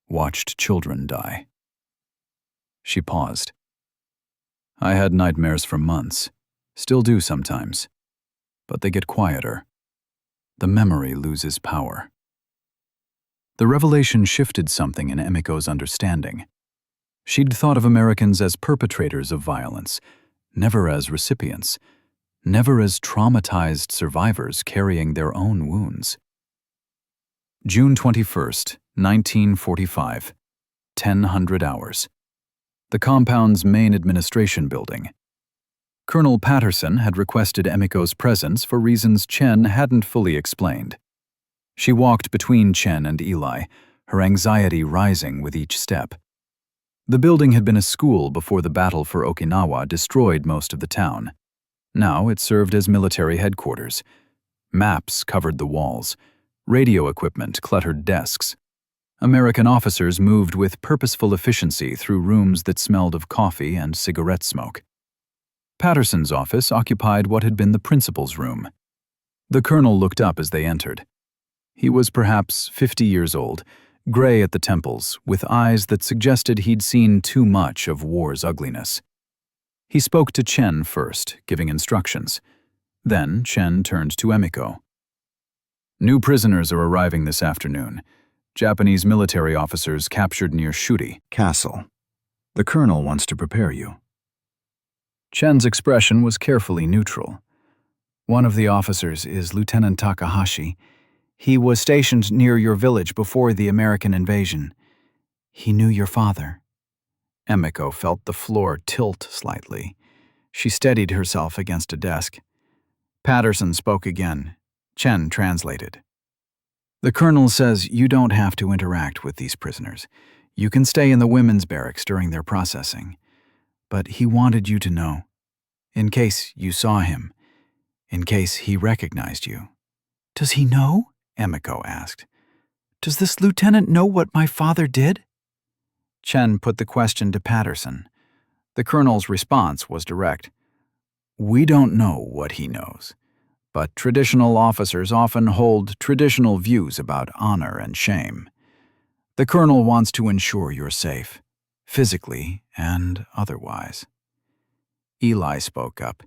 watched children die. She paused. I had nightmares for months, still do sometimes, but they get quieter. The memory loses power. The revelation shifted something in Emiko's understanding. She'd thought of Americans as perpetrators of violence, never as recipients, never as traumatized survivors carrying their own wounds. June 21st, 1945, 1000 hours. The compound's main administration building. Colonel Patterson had requested Emiko's presence for reasons Chen hadn't fully explained. She walked between Chen and Eli, her anxiety rising with each step. The building had been a school before the battle for Okinawa destroyed most of the town. Now it served as military headquarters. Maps covered the walls. Radio equipment cluttered desks. American officers moved with purposeful efficiency through rooms that smelled of coffee and cigarette smoke. Patterson's office occupied what had been the principal's room. The colonel looked up as they entered. He was perhaps 50 years old, gray at the temples, with eyes that suggested he'd seen too much of war's ugliness. He spoke to Chen first, giving instructions. Then Chen turned to Emiko. New prisoners are arriving this afternoon. Japanese military officers captured near Shuri Castle. The colonel wants to prepare you. Chen's expression was carefully neutral. One of the officers is Lieutenant Takahashi. He was stationed near your village before the American invasion. He knew your father. Emiko felt the floor tilt slightly. She steadied herself against a desk. Patterson spoke again. Chen translated. The colonel says you don't have to interact with these prisoners. You can stay in the women's barracks during their processing. But he wanted you to know, in case you saw him, in case he recognized you. Does he know? Emiko asked. Does this lieutenant know what my father did? Chen put the question to Patterson. The colonel's response was direct. We don't know what he knows, but traditional officers often hold traditional views about honor and shame. The colonel wants to ensure you're safe, physically and otherwise. Eli spoke up.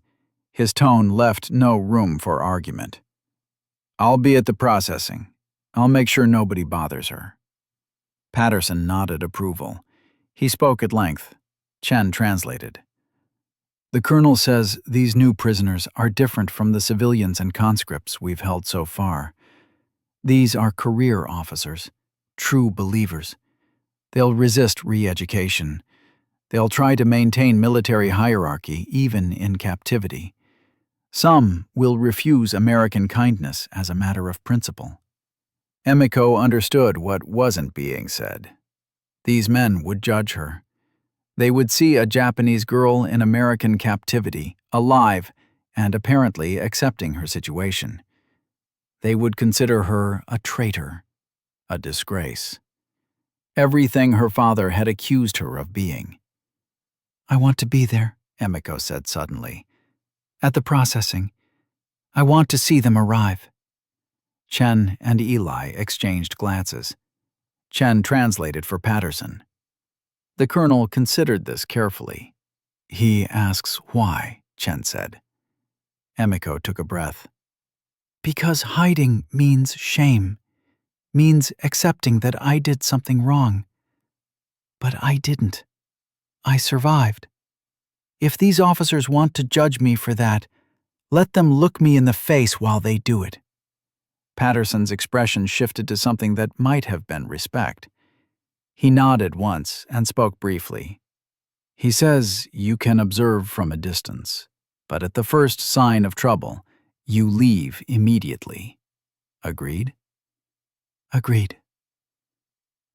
His tone left no room for argument. I'll be at the processing. I'll make sure nobody bothers her. Patterson nodded approval. He spoke at length. Chen translated. The colonel says these new prisoners are different from the civilians and conscripts we've held so far. These are career officers, true believers. They'll resist re-education. They'll try to maintain military hierarchy even in captivity. Some will refuse American kindness as a matter of principle. Emiko understood what wasn't being said. These men would judge her. They would see a Japanese girl in American captivity, alive, and apparently accepting her situation. They would consider her a traitor, a disgrace. Everything her father had accused her of being. I want to be there, Emiko said suddenly. At the processing. I want to see them arrive. Chen and Eli exchanged glances. Chen translated for Patterson. The colonel considered this carefully. He asks why, Chen said. Emiko took a breath. Because hiding means shame, means accepting that I did something wrong. But I didn't. I survived. If these officers want to judge me for that, let them look me in the face while they do it. Patterson's expression shifted to something that might have been respect. He nodded once and spoke briefly. He says you can observe from a distance, but at the first sign of trouble, you leave immediately. Agreed? Agreed.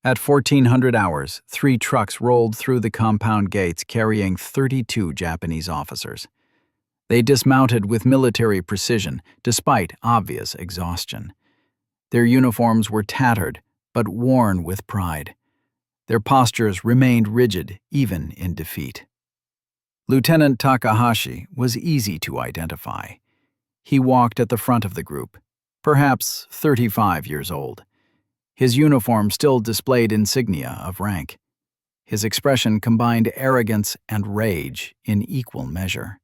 At 1400 hours, 3 trucks rolled through the compound gates carrying 32 Japanese officers. They dismounted with military precision, despite obvious exhaustion. Their uniforms were tattered, but worn with pride. Their postures remained rigid, even in defeat. Lieutenant Takahashi was easy to identify. He walked at the front of the group, perhaps 35 years old. His uniform still displayed insignia of rank. His expression combined arrogance and rage in equal measure.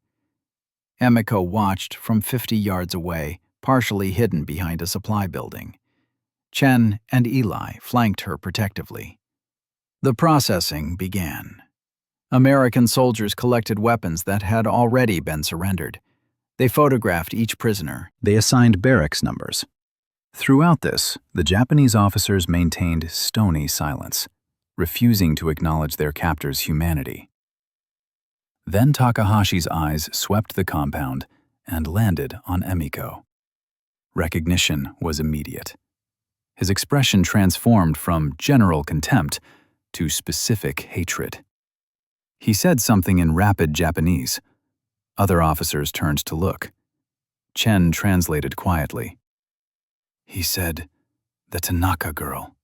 Emiko watched from 50 yards away, partially hidden behind a supply building. Chen and Eli flanked her protectively. The processing began. American soldiers collected weapons that had already been surrendered. They photographed each prisoner. They assigned barracks numbers. Throughout this, the Japanese officers maintained stony silence, refusing to acknowledge their captors' humanity. Then Takahashi's eyes swept the compound and landed on Emiko. Recognition was immediate. His expression transformed from general contempt to specific hatred. He said something in rapid Japanese. Other officers turned to look. Chen translated quietly. He said, "The Tanaka girl,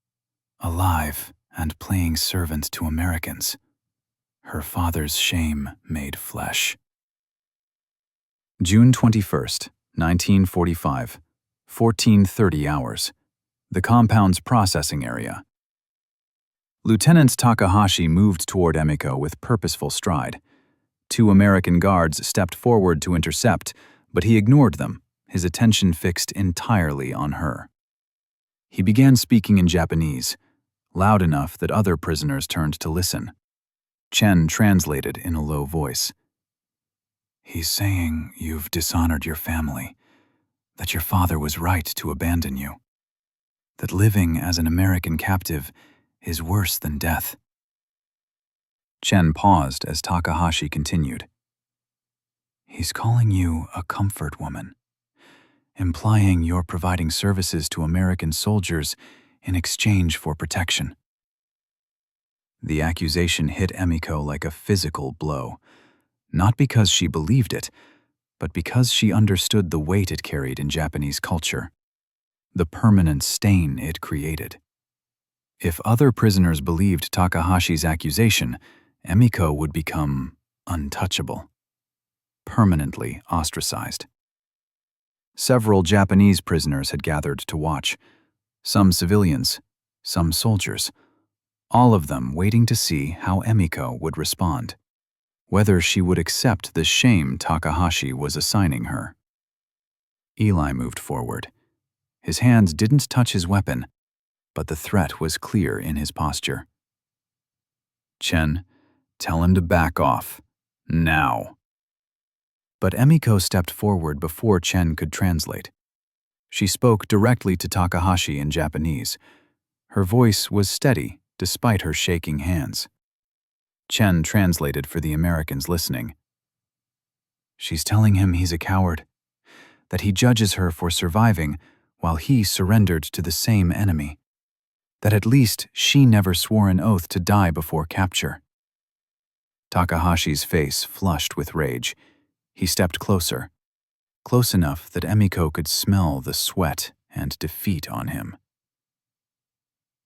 alive and playing servant to Americans. Her father's shame made flesh." June 21st, 1945, 14:30 hours. The compound's processing area. Lieutenant Takahashi moved toward Emiko with purposeful stride. 2 American guards stepped forward to intercept, but he ignored them, his attention fixed entirely on her. He began speaking in Japanese, loud enough that other prisoners turned to listen. Chen translated in a low voice. He's saying you've dishonored your family, that your father was right to abandon you, that living as an American captive is worse than death. Chen paused as Takahashi continued. He's calling you a comfort woman, implying you're providing services to American soldiers in exchange for protection. The accusation hit Emiko like a physical blow, not because she believed it, but because she understood the weight it carried in Japanese culture, the permanent stain it created. If other prisoners believed Takahashi's accusation, Emiko would become untouchable, permanently ostracized. Several Japanese prisoners had gathered to watch, some civilians, some soldiers, all of them waiting to see how Emiko would respond, whether she would accept the shame Takahashi was assigning her. Eli moved forward. His hands didn't touch his weapon, but the threat was clear in his posture. "Chen, tell him to back off. Now." But Emiko stepped forward before Chen could translate. She spoke directly to Takahashi in Japanese. Her voice was steady despite her shaking hands. Chen translated for the Americans listening. "She's telling him he's a coward, that he judges her for surviving while he surrendered to the same enemy, that at least she never swore an oath to die before capture." Takahashi's face flushed with rage. He stepped closer, close enough that Emiko could smell the sweat and defeat on him.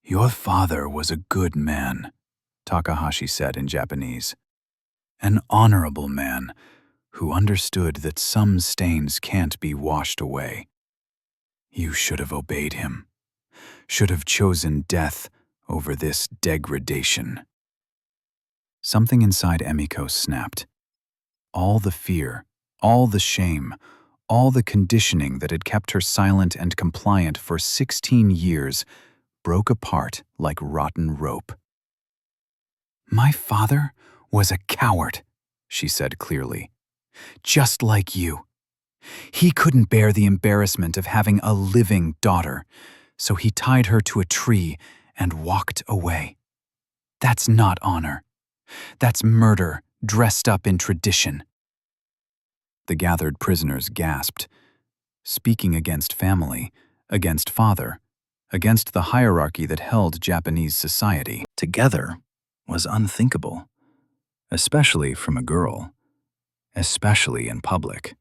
"Your father was a good man," Takahashi said in Japanese. "An honorable man who understood that some stains can't be washed away. You should have obeyed him, should have chosen death over this degradation." Something inside Emiko snapped. All the fear, all the shame, all the conditioning that had kept her silent and compliant for 16 years broke apart like rotten rope. "My father was a coward," she said clearly. "Just like you. He couldn't bear the embarrassment of having a living daughter, so he tied her to a tree and walked away. That's not honor. That's murder dressed up in tradition." The gathered prisoners gasped. Speaking against family, against father, against the hierarchy that held Japanese society together was unthinkable, especially from a girl, especially in public.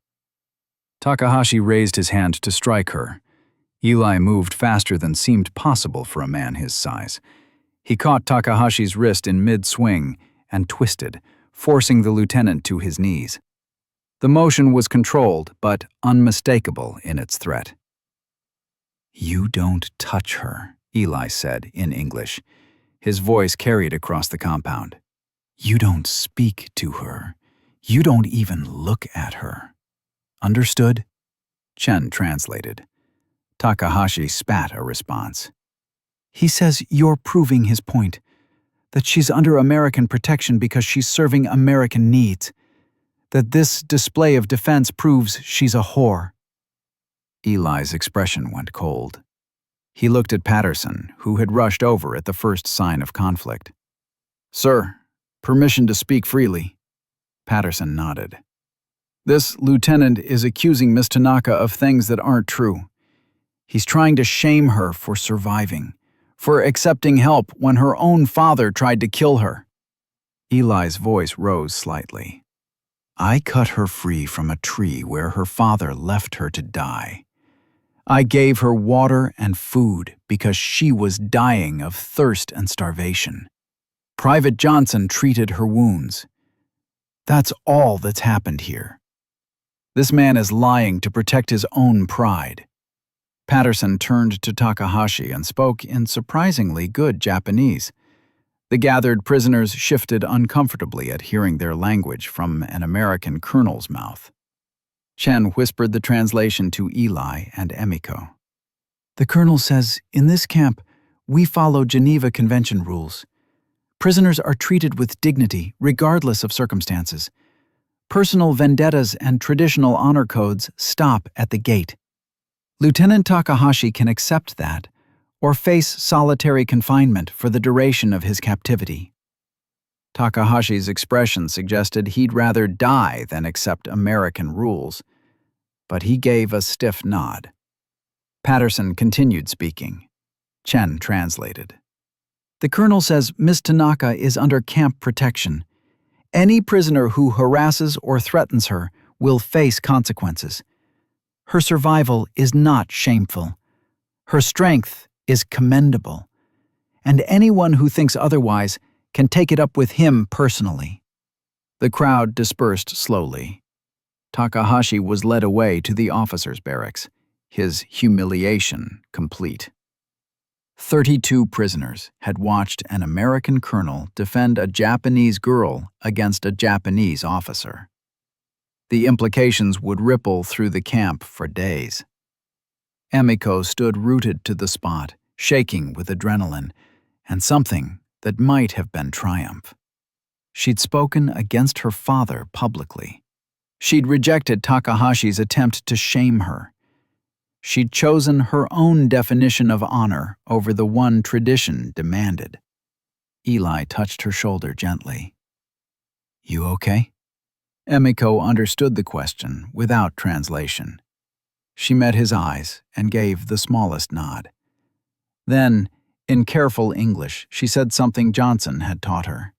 Takahashi raised his hand to strike her. Eli moved faster than seemed possible for a man his size. He caught Takahashi's wrist in mid-swing and twisted, forcing the lieutenant to his knees. The motion was controlled but unmistakable in its threat. "You don't touch her," Eli said in English. His voice carried across the compound. "You don't speak to her. You don't even look at her. Understood?" Chen translated. Takahashi spat a response. "He says you're proving his point, that she's under American protection because she's serving American needs, that this display of defense proves she's a whore." Eli's expression went cold. He looked at Patterson, who had rushed over at the first sign of conflict. "Sir, permission to speak freely." Patterson nodded. "This lieutenant is accusing Miss Tanaka of things that aren't true. He's trying to shame her for surviving, for accepting help when her own father tried to kill her." Eli's voice rose slightly. "I cut her free from a tree where her father left her to die. I gave her water and food because she was dying of thirst and starvation. Private Johnson treated her wounds. That's all that's happened here. This man is lying to protect his own pride." Patterson turned to Takahashi and spoke in surprisingly good Japanese. The gathered prisoners shifted uncomfortably at hearing their language from an American colonel's mouth. Chen whispered the translation to Eli and Emiko. "The colonel says, in this camp, we follow Geneva Convention rules. Prisoners are treated with dignity, regardless of circumstances. Personal vendettas and traditional honor codes stop at the gate. Lieutenant Takahashi can accept that, or face solitary confinement for the duration of his captivity." Takahashi's expression suggested he'd rather die than accept American rules, but he gave a stiff nod. Patterson continued speaking. Chen translated. "The colonel says Miss Tanaka is under camp protection. Any prisoner who harasses or threatens her will face consequences. Her survival is not shameful. Her strength is commendable. and anyone who thinks otherwise can take it up with him personally." The crowd dispersed slowly. Takahashi was led away to the officers' barracks, his humiliation complete. 32 prisoners had watched an American colonel defend a Japanese girl against a Japanese officer. The implications would ripple through the camp for days. Emiko stood rooted to the spot, shaking with adrenaline, and something that might have been triumph. She'd spoken against her father publicly. She'd rejected Takahashi's attempt to shame her. She'd chosen her own definition of honor over the one tradition demanded. Eli touched her shoulder gently. "You okay?" Emiko understood the question without translation. She met his eyes and gave the smallest nod. Then, in careful English, she said something Johnson had taught her.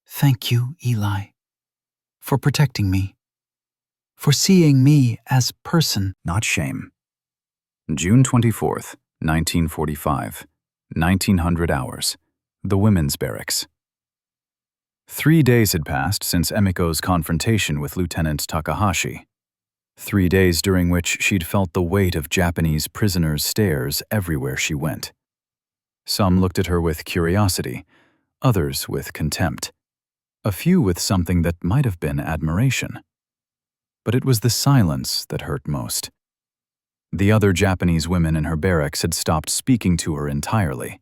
"Thank you, Eli, for protecting me, for seeing me as person, not shame." June 24th, 1945, 1900 hours, the women's barracks. 3 days had passed since Emiko's confrontation with Lieutenant Takahashi. 3 days during which she'd felt the weight of Japanese prisoners' stares everywhere she went. Some looked at her with curiosity, others with contempt, a few with something that might have been admiration. But it was the silence that hurt most. The other Japanese women in her barracks had stopped speaking to her entirely.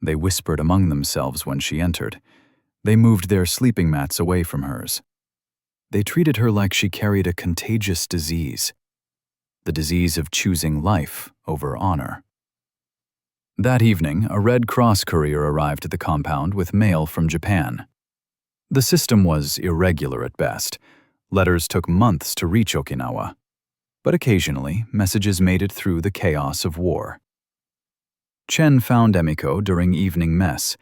They whispered among themselves when she entered. They moved their sleeping mats away from hers. They treated her like she carried a contagious disease, the disease of choosing life over honor. That evening, a Red Cross courier arrived at the compound with mail from Japan. The system was irregular at best. Letters took months to reach Okinawa, but occasionally messages made it through the chaos of war. Chen found Emiko during evening mess.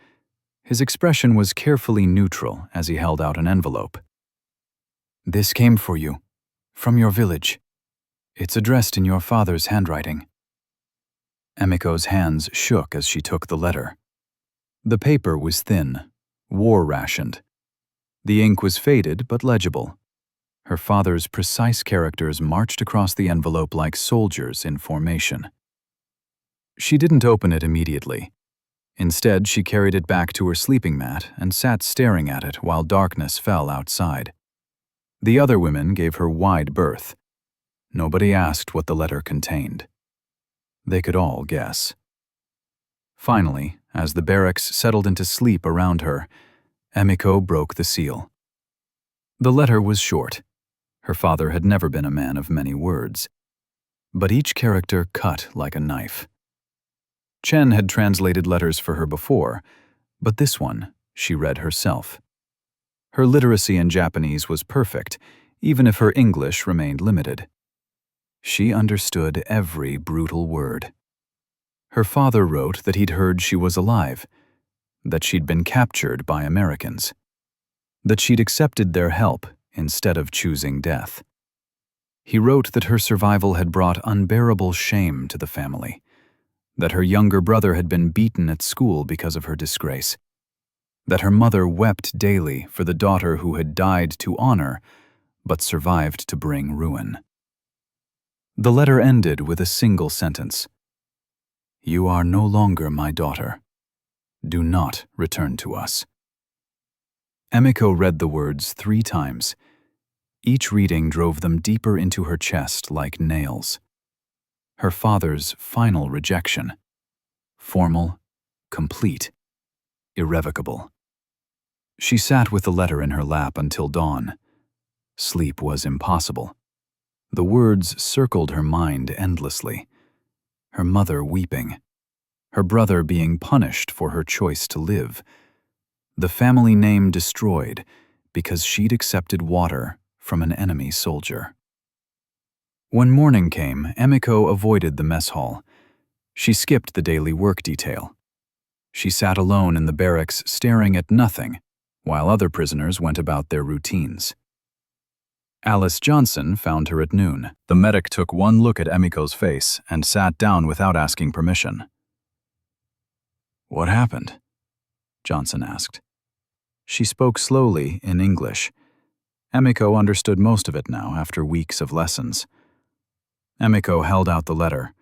His expression was carefully neutral as he held out an envelope. "This came for you, from your village. It's addressed in your father's handwriting." Emiko's hands shook as she took the letter. The paper was thin, war-rationed. The ink was faded but legible. Her father's precise characters marched across the envelope like soldiers in formation. She didn't open it immediately. Instead, she carried it back to her sleeping mat and sat staring at it while darkness fell outside. The other women gave her wide berth. Nobody asked what the letter contained. They could all guess. Finally, as the barracks settled into sleep around her, Emiko broke the seal. The letter was short. Her father had never been a man of many words. But each character cut like a knife. Chen had translated letters for her before, but this one she read herself. Her literacy in Japanese was perfect, even if her English remained limited. She understood every brutal word. Her father wrote that he'd heard she was alive, that she'd been captured by Americans, that she'd accepted their help instead of choosing death. He wrote that her survival had brought unbearable shame to the family, that her younger brother had been beaten at school because of her disgrace, that her mother wept daily for the daughter who had died to honor but survived to bring ruin. The letter ended with a single sentence. "You are no longer my daughter. Do not return to us." Emiko read the words 3 times. Each reading drove them deeper into her chest like nails. Her father's final rejection. Formal, complete, irrevocable. She sat with the letter in her lap until dawn. Sleep was impossible. The words circled her mind endlessly. Her mother weeping. Her brother being punished for her choice to live. The family name destroyed because she'd accepted water from an enemy soldier. When morning came, Emiko avoided the mess hall. She skipped the daily work detail. She sat alone in the barracks staring at nothing, while other prisoners went about their routines. Alice Johnson found her at noon. The medic took one look at Emiko's face and sat down without asking permission. What happened? Johnson asked. She spoke slowly in English. Emiko understood most of it now after weeks of lessons. Emiko held out the letter.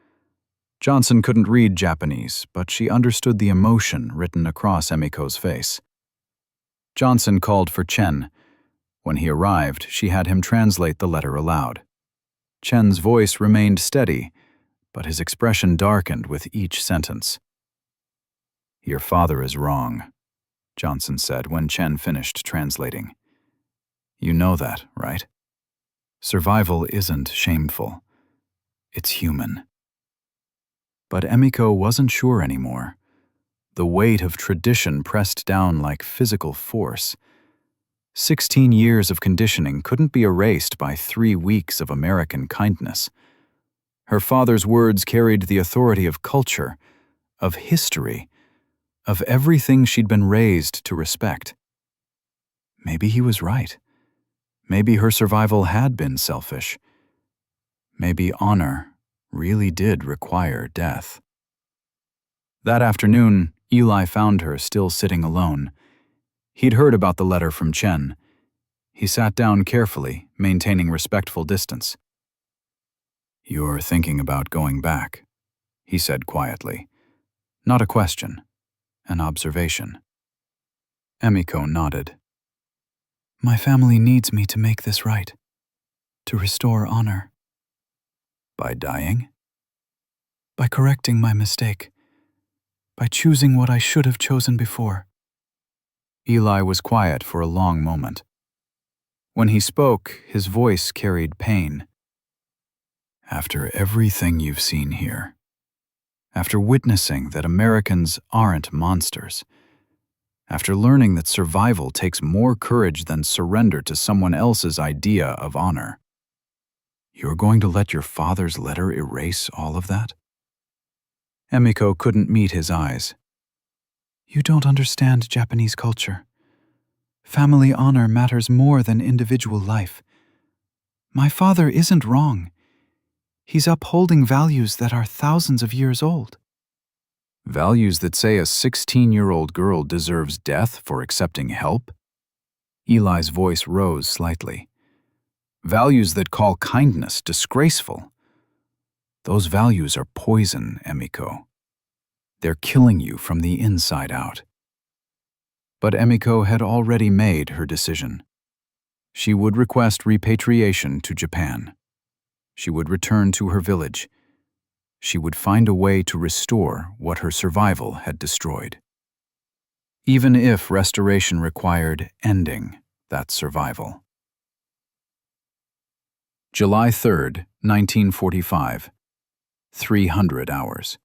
Johnson couldn't read Japanese, but she understood the emotion written across Emiko's face. Johnson called for Chen. When he arrived, she had him translate the letter aloud. Chen's voice remained steady, but his expression darkened with each sentence. "Your father is wrong," Johnson said when Chen finished translating. "You know that, right? Survival isn't shameful. It's human." But Emiko wasn't sure anymore. The weight of tradition pressed down like physical force. 16 years of conditioning couldn't be erased by 3 weeks of American kindness. Her father's words carried the authority of culture, of history, of everything she'd been raised to respect. Maybe he was right. Maybe her survival had been selfish. Maybe honor really did require death. That afternoon, Eli found her still sitting alone. He'd heard about the letter from Chen. He sat down carefully, maintaining respectful distance. "You're thinking about going back," he said quietly. Not a question, an observation. Emiko nodded. "My family needs me to make this right, to restore honor." "By dying?" "By correcting my mistake, by choosing what I should have chosen before." Eli was quiet for a long moment. When he spoke, his voice carried pain. "After everything you've seen here, after witnessing that Americans aren't monsters, after learning that survival takes more courage than surrender to someone else's idea of honor, you're going to let your father's letter erase all of that?" Emiko couldn't meet his eyes. "You don't understand Japanese culture. Family honor matters more than individual life. My father isn't wrong. He's upholding values that are thousands of years old." "Values that say a 16-year-old girl deserves death for accepting help?" Eli's voice rose slightly. "Values that call kindness disgraceful. Those values are poison, Emiko. They're killing you from the inside out." But Emiko had already made her decision. She would request repatriation to Japan. She would return to her village. She would find a way to restore what her survival had destroyed. Even if restoration required ending that survival. July 3rd, 1945. 300 hours.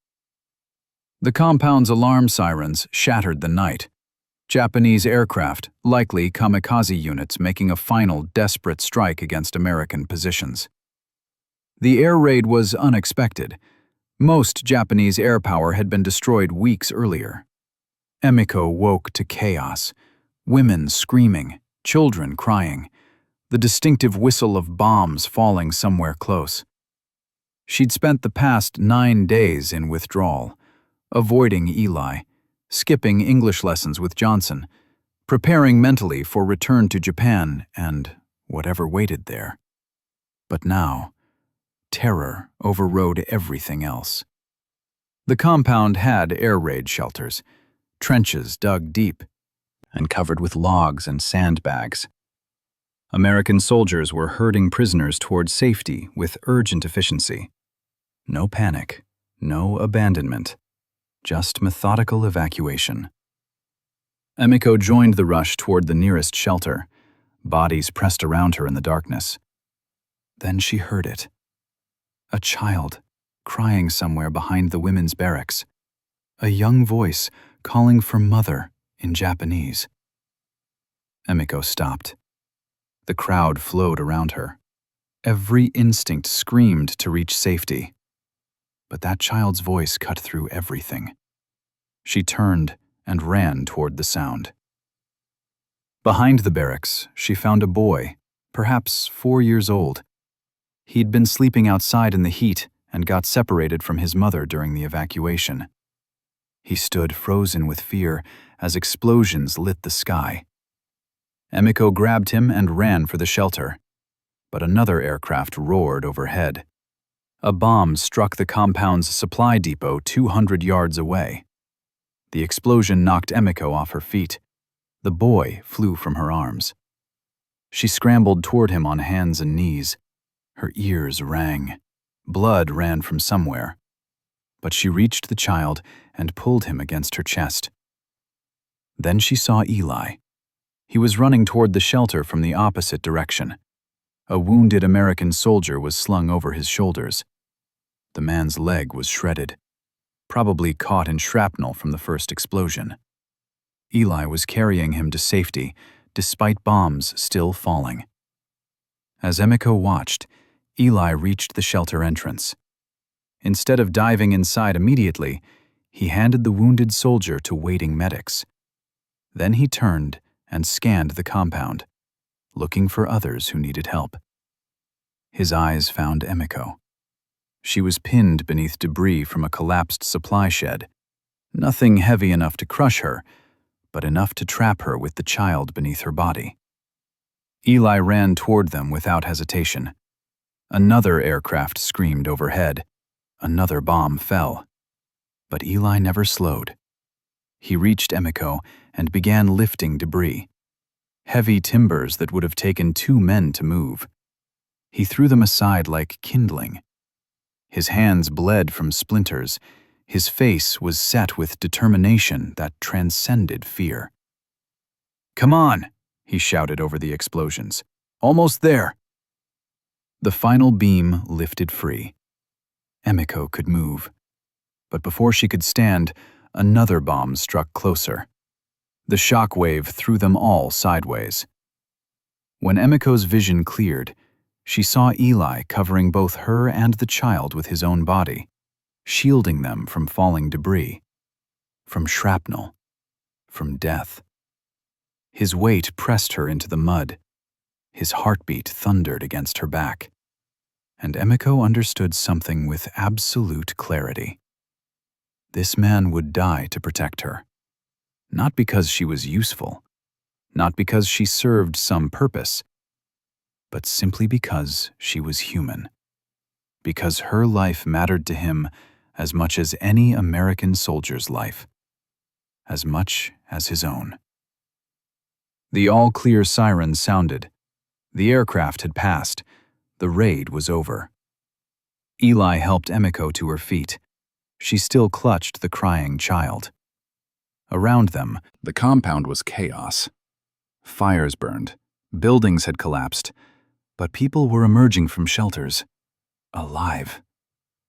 The compound's alarm sirens shattered the night. Japanese aircraft, likely kamikaze units, making a final desperate strike against American positions. The air raid was unexpected. Most Japanese air power had been destroyed weeks earlier. Emiko woke to chaos. Women screaming, children crying, the distinctive whistle of bombs falling somewhere close. She'd spent the past 9 days in withdrawal, avoiding Eli, skipping English lessons with Johnson, preparing mentally for return to Japan and whatever waited there. But now, terror overrode everything else. The compound had air raid shelters, trenches dug deep and covered with logs and sandbags. American soldiers were herding prisoners toward safety with urgent efficiency. No panic, no abandonment, just methodical evacuation. Emiko joined the rush toward the nearest shelter, bodies pressed around her in the darkness. Then she heard it. A child, crying somewhere behind the women's barracks. A young voice calling for mother in Japanese. Emiko stopped. The crowd flowed around her. Every instinct screamed to reach safety. But that child's voice cut through everything. She turned and ran toward the sound. Behind the barracks, she found a boy, perhaps 4 years old. He'd been sleeping outside in the heat and got separated from his mother during the evacuation. He stood frozen with fear as explosions lit the sky. Emiko grabbed him and ran for the shelter, but another aircraft roared overhead. A bomb struck the compound's supply depot 200 yards away. The explosion knocked Emiko off her feet. The boy flew from her arms. She scrambled toward him on hands and knees. Her ears rang. Blood ran from somewhere. But she reached the child and pulled him against her chest. Then she saw Eli. He was running toward the shelter from the opposite direction. A wounded American soldier was slung over his shoulders. The man's leg was shredded, probably caught in shrapnel from the first explosion. Eli was carrying him to safety, despite bombs still falling. As Emiko watched, Eli reached the shelter entrance. Instead of diving inside immediately, he handed the wounded soldier to waiting medics. Then he turned and scanned the compound, looking for others who needed help. His eyes found Emiko. She was pinned beneath debris from a collapsed supply shed. Nothing heavy enough to crush her, but enough to trap her with the child beneath her body. Eli ran toward them without hesitation. Another aircraft screamed overhead. Another bomb fell. But Eli never slowed. He reached Emiko and began lifting debris. Heavy timbers that would have taken 2 men to move. He threw them aside like kindling. His hands bled from splinters. His face was set with determination that transcended fear. "Come on," he shouted over the explosions. "Almost there." The final beam lifted free. Emiko could move. But before she could stand, another bomb struck closer. The shock wave threw them all sideways. When Emiko's vision cleared, she saw Eli covering both her and the child with his own body, shielding them from falling debris, from shrapnel, from death. His weight pressed her into the mud. His heartbeat thundered against her back. And Emiko understood something with absolute clarity. This man would die to protect her. Not because she was useful, not because she served some purpose, but simply because she was human. Because her life mattered to him as much as any American soldier's life, as much as his own. The all-clear siren sounded. The aircraft had passed. The raid was over. Eli helped Emiko to her feet. She still clutched the crying child. Around them, the compound was chaos. Fires burned. Buildings had collapsed. But people were emerging from shelters, alive.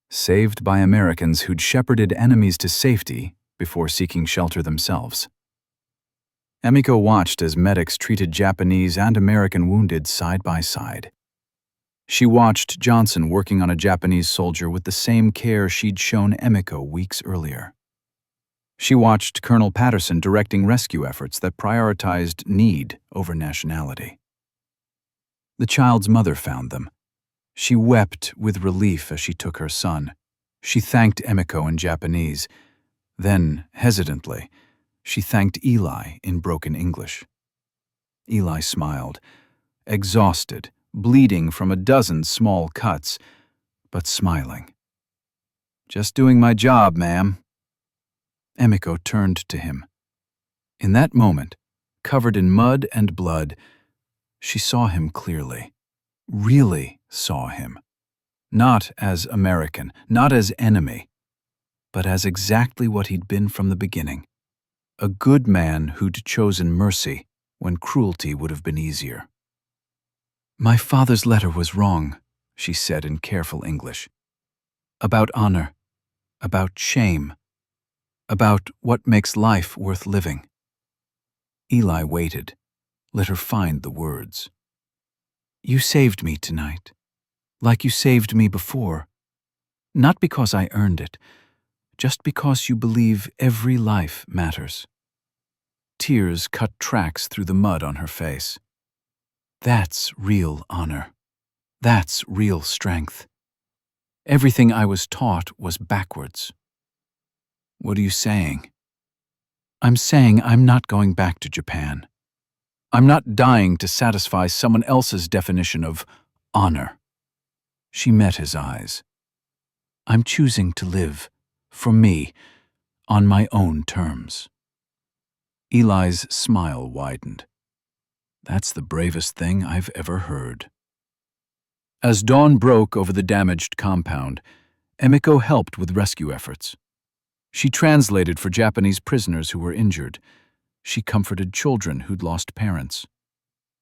Saved by Americans who'd shepherded enemies to safety before seeking shelter themselves. Emiko watched as medics treated Japanese and American wounded side by side. She watched Johnson working on a Japanese soldier with the same care she'd shown Emiko weeks earlier. She watched Colonel Patterson directing rescue efforts that prioritized need over nationality. The child's mother found them. She wept with relief as she took her son. She thanked Emiko in Japanese. Then, hesitantly, she thanked Eli in broken English. Eli smiled, exhausted, bleeding from a dozen small cuts, but smiling. "Just doing my job, ma'am." Emiko turned to him. In that moment, covered in mud and blood, she saw him clearly, really saw him. Not as American, not as enemy, but as exactly what he'd been from the beginning. A good man who'd chosen mercy when cruelty would have been easier. "My father's letter was wrong," she said in careful English. "About honor, about shame, about what makes life worth living." Eli waited, let her find the words. "You saved me tonight, like you saved me before. Not because I earned it, just because you believe every life matters." Tears cut tracks through the mud on her face. "That's real honor. That's real strength. Everything I was taught was backwards." What are you saying? I'm saying I'm not going back to Japan. I'm not dying to satisfy someone else's definition of honor. She met his eyes. I'm choosing to live, for me, on my own terms. Eli's smile widened. That's the bravest thing I've ever heard. As dawn broke over the damaged compound, Emiko helped with rescue efforts. She translated for Japanese prisoners who were injured. She comforted children who'd lost parents.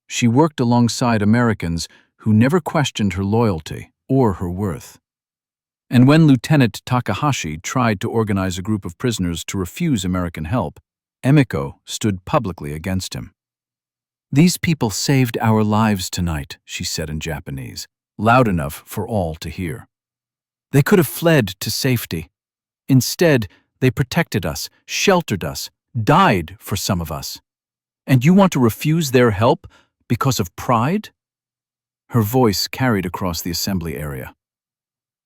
She worked alongside Americans who never questioned her loyalty or her worth. And when Lieutenant Takahashi tried to organize a group of prisoners to refuse American help, Emiko stood publicly against him. "These people saved our lives tonight," she said in Japanese, loud enough for all to hear. "They could have fled to safety. Instead, they protected us, sheltered us, died for some of us. And you want to refuse their help because of pride?" Her voice carried across the assembly area.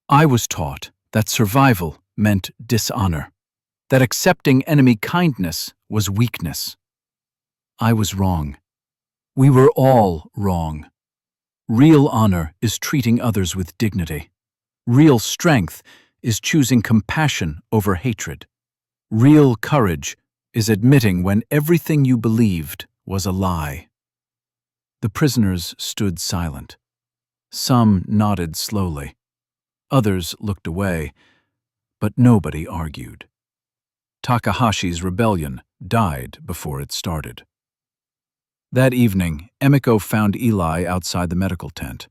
"I was taught that survival meant dishonor, that accepting enemy kindness was weakness. I was wrong. We were all wrong. Real honor is treating others with dignity. Real strength is choosing compassion over hatred. Real courage is admitting when everything you believed was a lie." The prisoners stood silent. Some nodded slowly. Others looked away, but nobody argued. Takahashi's rebellion died before it started. That evening, Emiko found Eli outside the medical tent.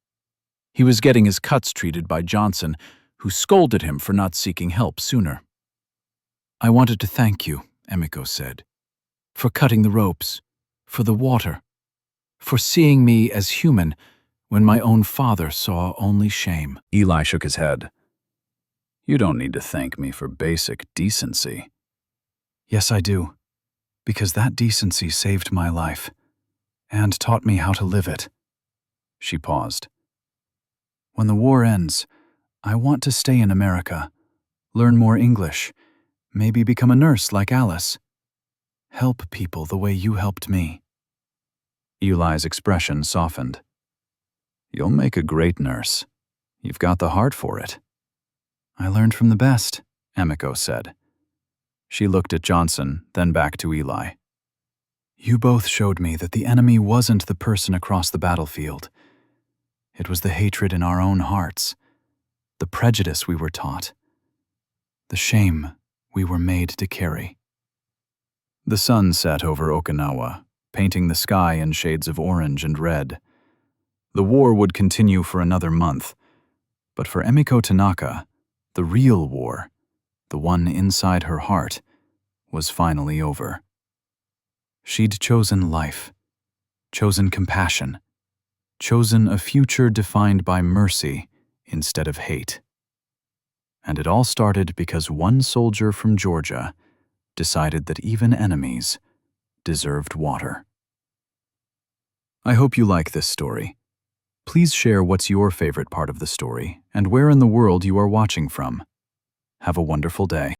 He was getting his cuts treated by Johnson, who scolded him for not seeking help sooner. "I wanted to thank you," Emiko said, "for cutting the ropes, for the water, for seeing me as human when my own father saw only shame." Eli shook his head. "You don't need to thank me for basic decency." "Yes, I do, because that decency saved my life and taught me how to live it." She paused. "When the war ends, I want to stay in America, learn more English, maybe become a nurse like Alice. Help people the way you helped me." Eli's expression softened. "You'll make a great nurse. You've got the heart for it." "I learned from the best," Emiko said. She looked at Johnson, then back to Eli. "You both showed me that the enemy wasn't the person across the battlefield. It was the hatred in our own hearts, the prejudice we were taught, the shame we were made to carry." The sun set over Okinawa, painting the sky in shades of orange and red. The war would continue for another month, but for Emiko Tanaka, the real war, the one inside her heart, was finally over. She'd chosen life, chosen compassion, chosen a future defined by mercy instead of hate. And it all started because one soldier from Georgia decided that even enemies deserved water. I hope you like this story. Please share what's your favorite part of the story and where in the world you are watching from. Have a wonderful day.